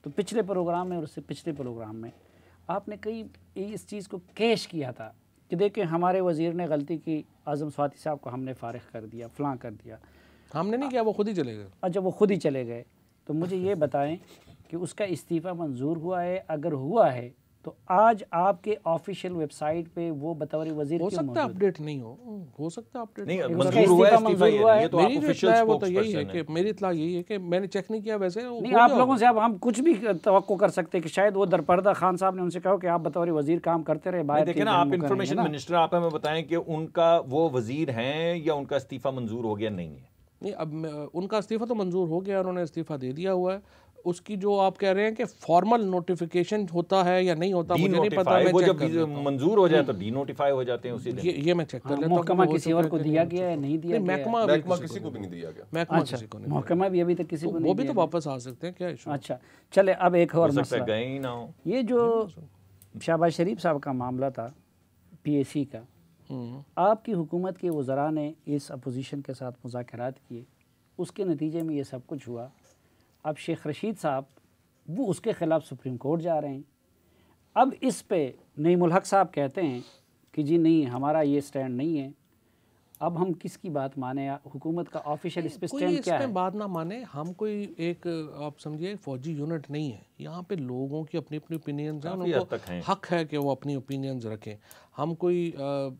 तो पिछले प्रोग्राम में और उससे पिछले प्रोग्राम में आपने कई इस चीज़ को केश किया था कि देखिए हमारे वज़ीर ने गलती की, आज़म स्वाति साहब को हमने फ़ारिग कर दिया, फ़लाँ कर दिया। हमने नहीं किया, वो खुद ही चले गए। अच्छा, वो खुद ही चले गए। तो मुझे ये बताएं कि उसका इस्तीफ़ा मंजूर हुआ है? अगर हुआ है तो आज आपके ऑफिशियल वेबसाइट पे वो बतौर वज़ीर हो क्यों सकता है मौजूद? अपडेट नहीं हो सकता अपडेट नहीं उसका मंजूर हुआ है, इस्तीफा इस्तीफा ये मंजूर नहीं, ये तो आप मेरी जो ऑफिशियल इत्तला है वो तो यही है स्पोक्सपर्सन कि है। मेरी इत्तला यही है कि मैंने चेक नहीं किया, वैसे वो नहीं, हो आप गया लोगों होगा। से अब हम कुछ भी तवक्को कर सकते हैं कि शायद वो दरपर्दा खान साहब ने उनसे कहा कि आप बतौर वज़ीर काम करते रहे, बाहर देखिए ना, आप इंफॉर्मेशन मिनिस्टर, आप हमें बताएं कि उनका वो वजीर हैं या उनका इस्तीफा मंजूर हो गया? नहीं है। नहीं, अब उनका इस्तीफा तो मंजूर हो गया, उन्होंने इस्तीफा दे दिया हुआ है। उसकी जो आप कह रहे हैं कि फॉर्मल नोटिफिकेशन होता है या नहीं होता, मुझे नहीं पता। मैं वो चेक जब कर लेता हूं। मंजूर हो जाए तो डी नोटिफाई हो जाते हैं उसी दिन। ये मैं चेक कर लेता हूं। महकमा कि वो किसी तो और क्या को कहते दिया हैं, गया है, नहीं दिया नहीं, गया है? महकमा किसी को भी नहीं दिया गया। महकमा अच्छा, किसी को नहीं महकमा भी अभी तक किसी को दिया। नहीं वो भी तो दिया वापस आ सकते हैं, क्या इशू? गया। अच्छा, चले अब एक और हो सकता है मसला, गए ही ना हो। ये जो शहबाज शरीफ साहब का मामला था PAC का, आपकी हुकूमत के वज़रा ने इस अपोजिशन के साथ मुज़ाकरात किए, उसके नतीजे में ये सब कुछ हुआ। अब शेख रशीद साहब वो उसके ख़िलाफ़ सुप्रीम कोर्ट जा रहे हैं। अब इस पे नईमुल हक साहब कहते हैं कि जी नहीं, हमारा ये स्टैंड नहीं है। अब हम किसकी बात माने? हुकूमत का ऑफिशियल इस पे कोई स्टैंड क्या है? इसमें बात ना माने, हम कोई एक आप समझिए फौजी यूनिट नहीं है। यहाँ पे लोगों की अपनी अपनी ओपिनियंस हैं, काफी हद उनको तक हैं। हक है कि वो अपनी ओपिनियंस रखें। हम कोई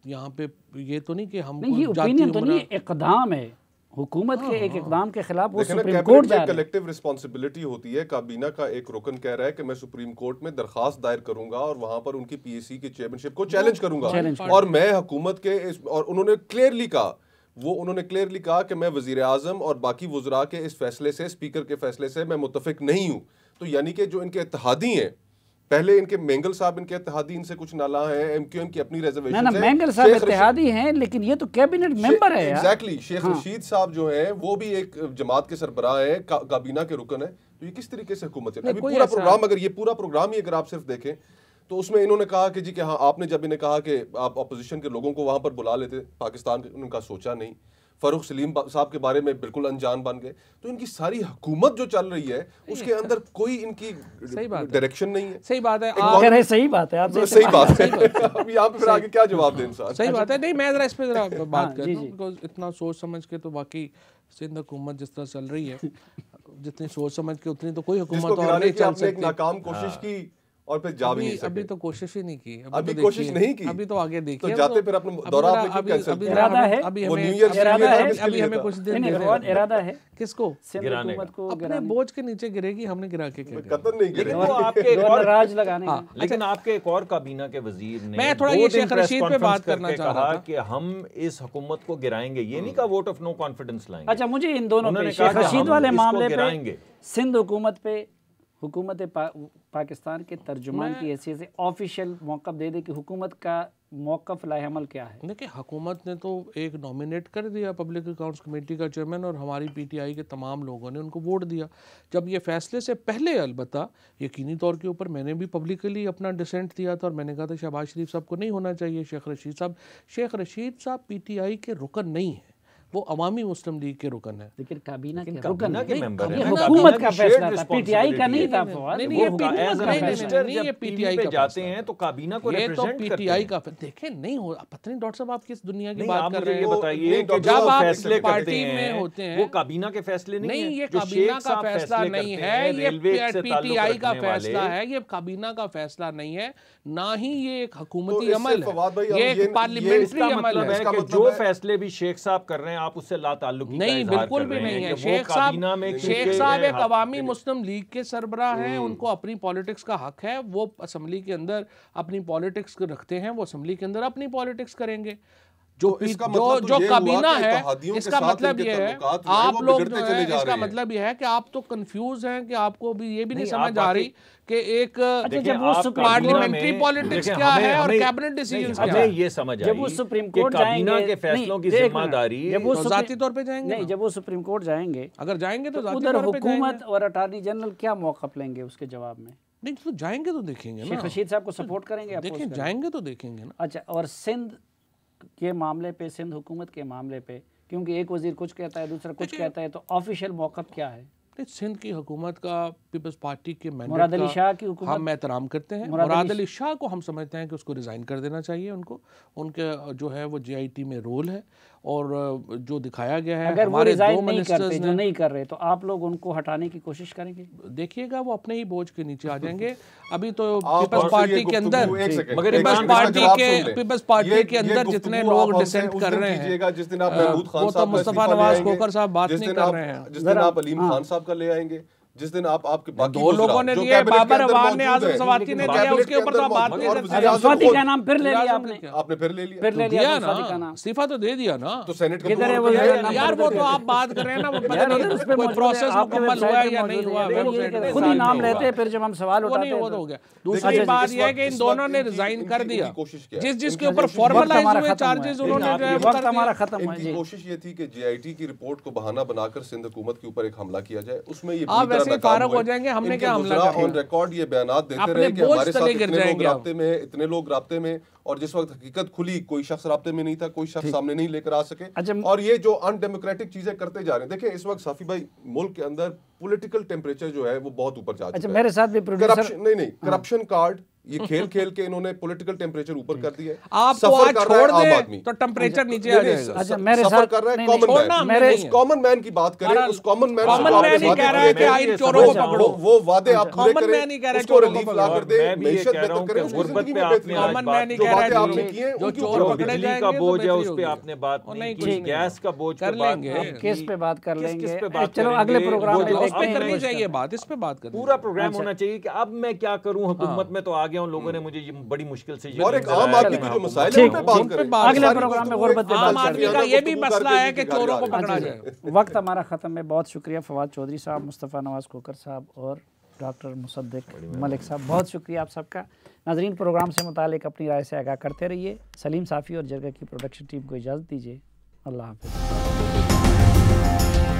यहाँ पे ये तो नहीं कि हम नहीं, ये ओपिनियन तो नहीं, इक़दाम है हुकूमत के, एक इक़दाम के खिलाफ वो देखिए ना, सुप्रीम कोर्ट कैबिनेट जा में रहे हैं। कलेक्टिव रिस्पांसिबिलिटी होती है। काबीना का एक रुकन कह रहा है कि मैं सुप्रीम कोर्ट में दरखास्त दायर करूंगा और वहां पर उनकी PAC की चेयरमैनशिप को चैलेंज करूंगा। और मैं हुकूमत के और उन्होंने क्लियरली कहा कि मैं वजीर आजम और बाकी वज़रा के इस फैसले से, स्पीकर के फैसले से मैं मुत्तफिक नहीं हूँ। तो यानी कि जो इनके इत्तेहादी हैं, पहले इनके मेंगल साहब इनके इत्तेहादी, इनसे कुछ नाला है, MQM की अपनी रिजर्वेशन ना मेंगल साहब इत्तेहादी हैं, लेकिन ये तो कैबिनेट मेंबर है यार। एग्जैक्टली। शेख रशीद साहब जो हैं वो भी एक जमात के सरबराह हैं, काबीना के रुकन है। तो ये किस तरीके से हुकूमत है? अभी पूरा प्रोग्राम, अगर ये पूरा प्रोग्राम ही अगर आप सिर्फ देखें तो उसमें इन्होंने कहा कि जी कि हाँ, आपने जब इन्हें कहा कि आप अपोजिशन के लोगों को वहां पर बुला लेते पाकिस्तान के, उनका सोचा नहीं। फारूक सलीम साहब के बारे में बिल्कुल अनजान बन गए। तो इनकी सारी हुकूमत जो चल रही है उसके अंदर कोई इनकी डायरेक्शन नहीं है। सही बात है, अगर है सही बात है, आप सही बात है। अब यहाँ पे फिर आगे क्या जवाब दें इंसान? सही बात है। नहीं, मैं जरा इस पे जरा बात कर जी, रहा हूँ, बिकॉज इतना सोच समझ के तो वाकई सिंध हुकूमत जिस तरह चल रही है, जितनी सोच समझ के उतनी तो कोई हुकूमत जिसको और गिराने नहीं की चल आपने एक सकती। नाकाम कोशिश की और फिर जा भी नहीं अभी सके। तो कोशिश ही नहीं की। अभी तो कोशिश देखिए, नहीं की। अभी तो आगे देखिए। तो जाते फिर अपना अभी दौरा जरा- आपने क्यों अभी- कैंसिल अभी किया? जरा इरादा हमें- है? अभी वो हमें- न्यू ईयर इरादा के लिए है? किसके अभी लिए हमें था? कुछ दिन नहीं, दे नहीं, दें। इरादा है किसको? सिंध गिराने हुकूमत को अपने गिराने, बोझ के नीचे गिरेगी, हमने गिरा के क्या कतन नहीं गिरे। लेकिन वो आपके एक गवर्नर और राज लगाने का। लेकिन आपके एक और काबीना के वजीर ने मैं थोड़ा 2 ये दिन शेख प्रेस रशीद पे कॉन्फ्रेंस बात करना करके चाह रहा कहा था। कि हम इस हुकूमत को गिराएंगे। ये नहीं कहा वोट ऑफ नो कॉन्फिडेंस लाएंगे। अच्छा, मुझे इन दोनों पे, उन्होंने कहा शेख कि रशीद हम वाले इसको मामले पे, गिराएंगे। सिंध हुकूमत पे हुकूमत पाकिस्तान के तर्जुमान की हैसियत से ऑफिशियल मौक़िफ़ दे दे कि हुकूमत का मौक़िफ़ लाएअमल क्या है? देखिए, हुकूमत ने तो एक नॉमिनेट कर दिया पब्लिक अकाउंट्स कमेटी का चेयरमैन, और हमारी पीटीआई के तमाम लोगों ने उनको वोट दिया। जब ये फैसले से पहले अलबत्ता यकीनी तौर के ऊपर मैंने भी पब्लिकली अपना डिसेंट दिया था और मैंने कहा था शहबाज शरीफ साहब को नहीं होना चाहिए। शेख रशीद साहब पीटीआई के रुकन नहीं है, वो अवामी मुस्लिम लीग के रुकन है। लेकिन काबीना के काबीना रुकन के मेंबर ये हैं। हुकूमत का काबीना की फैसला shared था, पीटीआई का नहीं था। नहीं, वो ये हुकूमत एज का अ फैसला मिनिस्टर नहीं, ये जब पीटीआई टीवी पे का जाते फैसला हैं तो काबीना को ये तो रिप्रेजेंट करते पीटीआई हैं। का देखें नहीं हो, पता नहीं डॉक्टर साहब आप किस दुनिया की नहीं, बात आप कर मुझे रहे ये हैं। बताइए कि जब जो आप फैसले पार्टी करते में हैं होते हैं, वो काबीना के फैसले नहीं नहीं, है। ये जो काबीना शेख का साहब फैसला फैसले नहीं करते है, हैं, ये रेलवे से ताल्लुक पीटीआई का रखने फैसला वाले, है, ये काबीना का फैसला नहीं है, ना ही ये एक तो हुकूमती इससे अमल फवाद भाई, है, ये ये एक पार्लियामेंट्री इसका अमल मतलब है है। कि जो फैसले भी शेख साहब कर रहे हैं आप उससे लाताल्लुकी का नहीं, इजहार बिल्कुल कर भी रहे नहीं हैं है। कि वो काबीना में शेख क्योंकि साहब एक हाँ, अवामी मुस्लिम लीग के सरबराह हैं, उनको अपनी पॉलिटिक्स का हक है, वो असम्बली के अंदर अपनी पॉलिटिक्स रखते हैं, वो असम्बली के अंदर अपनी पॉलिटिक्स करेंगे। जो तो इसका जो मतलब तो जो ये हुआ काबीना कि है, इत्तेहादियों के इसका साथ मतलब इनके ये है, ताल्लुकात जो है आप वो लोग बिगड़ते जो चले है, जा इसका रहे हैं। मतलब ये है कि आप तो कंफ्यूज हैं कि आपको भी ये भी नहीं नहीं, समझ आप आ रही कि एक अच्छा, जब वो सुप्रीम पार्लियामेंट्री में- पॉलिटिक्स देखिए, क्या है और हमें- कैबिनेट डिसीजंस नहीं, क्या हमें है। ये समझ जब वो आई सुप्रीम कि कोर्ट काबीना जाएंगे, के फैसलों की नहीं, एक मिनट, जिम्मेदारी जब वो तो सुप्रीम- जाती तौर पे जाएंगे नहीं, ना। जब वो सुप्रीम कोर्ट जाएंगे अगर जाएंगे तो तो जाती उधर तौर पे हुकूमत जाएंगे। और अटॉर्नी जनरल क्या मौक़िफ़ लेंगे उसके जवाब में? नहीं तो जाएंगे तो देखेंगे शेख ना। रशीद साहब को सपोर्ट करेंगे, अपोज देखिए करेंगे? जाएंगे तो देखेंगे ना। अच्छा, और सिंध के मामले पे, सिंध हुकूमत के मामले पे, क्योंकि एक वजीर कुछ कहता है दूसरा कुछ कहता है, तो ऑफिशियल मौक़िफ़ क्या है? सिंध की हुकूमत का पीपल्स पार्टी के मुराद अली शाह की हुकूमत हम एहतराम करते हैं। मुराद अली शाह को हम समझते हैं कि उसको रिज़ाइन कर देना चाहिए। उनको उनके जो है वो JIT में रोल है, और जो दिखाया गया है अगर वो हमारे रिजाइन दो नहीं करते, मिनिस्टर्स जो ने, नहीं कर रहे, तो आप लोग उनको हटाने की कोशिश करेंगे? देखिएगा वो अपने ही बोझ के नीचे आ जाएंगे। अभी तो आप पीपल्स और पार्टी ये के अंदर, गुफ्तगू, एक सेकंड, मगर एक पीपल्स सेकंड, इसका पार्टी जवाब के सुन लें। पीपल्स पार्टी ये के अंदर गुफ्तगू जितने आप लोग हमसे डिसेंट उस कर दिन रहे हैं, कीजिएगा जिस दिन आप महमूद खान वो तो साहब का मुस्तफा इस्तीफा ले नवाज आएंगे, खोखर साहब बात जिस नहीं दिन कर आप- रहे हैं। जिस दिन आप अलीम खान साहब का ले आएंगे, जिस दिन आप आपके बाकी दो लोगों ने जो दिए, कैबिनेट के बाबर अंदर अवान ने, मौजूद आजम हैं, सवाती ने जो दिया, कैबिनेट उसके के ऊपर तो अंदर बात मौजूद नहीं और करते। वज़ीर आज़म स्वाति खुद- का नाम फिर ले लिया आज़म आपने, ने क्या? आपने फिर ले लिया फिर ले लिया दिया तो स्वाति का ना, नाम। इस्तीफा तो दे दिया ना। तो सेनेट के किधर है फ्लोर वो पे यार? है या नहीं? यार वो तो आप बात कर रहे हैं ना, वो पता यार नहीं उधर उस पे कोई मौजूद है, प्रोसेस आपके मुकम्मल वेबसाइट हुआ पे या मौजूद नहीं है। हुआ, देखिए, वेबसाइट ये पे खुद ही सामने नाम होगा। लेते हैं, फिर जब हम सवाल वो नहीं, उठाते वो तो हैं हो गया। तो- दूसरी देखिए, बात इस यह है वक्त- कि इन इस दोनों वक्त ने इनकी- रिजाइन इनकी- कर दिया, इनकी कोशिश क्या है? जिस जिसके इनकी ऊपर कोशिश- फॉर्मलाइज हमारा हुए खत्म हुआ है। चार्जेस लेकिन उन्होंने जो है वो वक्त कर हमारा दिया। खत्म हुआ है इनकी जी। कोशिश ये थी कि JIT की रिपोर्ट को बहाना बनाकर सिंध हुकूमत के ऊपर एक हमला किया जाए, उसमें ये आप पूरी तरह वैसे ही नाकाम फारग हो हुए। जाएंगे, हमने इनके क्या हमला वज़रा कर ऑन दिया। रिकॉर्ड ये बयानात देते अपने रहे कि बोझ हमारे साथ तले गिर इतने लोग जाएंगे आप। राब्ते में, इतने लोग राब्ते में, और जिस वक्त हकीकत खुली कोई शख्स राब्ते में नहीं था, कोई शख्स सामने नहीं लेकर आ सके। अच्छा, और ये जो अनडेमोक्रेटिक चीजें करते जा रहे हैं, देखिए इस वक्त साफी भाई मुल्क के अंदर पॉलिटिकल टेम्परेचर जो है वो बहुत ऊपर जा चुका है। अच्छा, मेरे साथ भी प्रोड्यूसर करप्शन नहीं, करप्शन कार्ड ये खेल खेल के इन्होंने पॉलिटिकल टेम्परेचर ऊपर कर दिया है। आपको सफर आज कर रहा है छोड़ आम दे आदमी। तो टेम्परेचर नीचे आ नहीं, नहीं, जाएगा। अच्छा, मेरे सफर साथ कर रहा है नहीं, कॉमन छोड़ना मैन। हमने मेरे- नहीं है। उस कॉमन मैन की बात करें, उस कॉमन मैन कॉमन मैन ही कह रहा है कि आइन चोरों को पकड़ो। वो वादे आप पूरे कॉमन करें, मैन ही कह रहा है उसको चोरों को रिलीफ पकड़ो। ला कर दे, मैं भी ये मैशत कह रहा हूं बेहतर करें, कि उसकी गुर्बत जिंदगी पे में आपने बेहतरी आज कॉमन लाए। मैन ही जो कह रहा बातें है आपने जो की हैं, जो उनके चोर ऊपर जो आप पकड़े बिजली जाएंगे का तो बोझ है बेहतरी उस पे होगी। आपने बात और नहीं नहीं, की, ठीक नहीं। गैस का बोझ कर पे बात लेंगे। नहीं किस की। पे बात कर किस लेंगे? पे बात चलो करेंगे? अगले प्रोग्राम वो में जो उस देखते पे हैं। करनी चाहिए बात, इस पे बात करनी पूरा चाहिए। प्रोग्राम अच्छा। होना चाहिए कि अब मैं क्या करूं, हुकूमत में तो आ गया हूं, लोगों ने मुझे ये बड़ी मुश्किल से ये और एक दिलाया आम है आदमी कि के मैं जो हुकूमत मसाइल में हैं ठीक, उन हूं। पे बात उन पे करें। बात अगले करें। प्रोग्राम में गुफ्तगू गुर्बत पे एक बात आम करेंगे। आदमी का ये भी गुफ्तगू मसला करके है कि घर चोरों को जा रहे पकड़ा हैं। जाए। वक्त हमारा ख़त्म है। बहुत शुक्रिया फवाद चौधरी साहब, मुस्तफ़ा नवाज़ खोखर साहब और डॉक्टर मुसद्दिक मलिक साहब, बहुत शुक्रिया आप सबका। नाज़रीन, प्रोग्राम से मुतालिक अपनी राय से आगाह करते रहिए। सलीम साफ़ी और जरगा की प्रोडक्शन टीम को इजाज़त दीजिए। अल्लाह हाफ़िज़।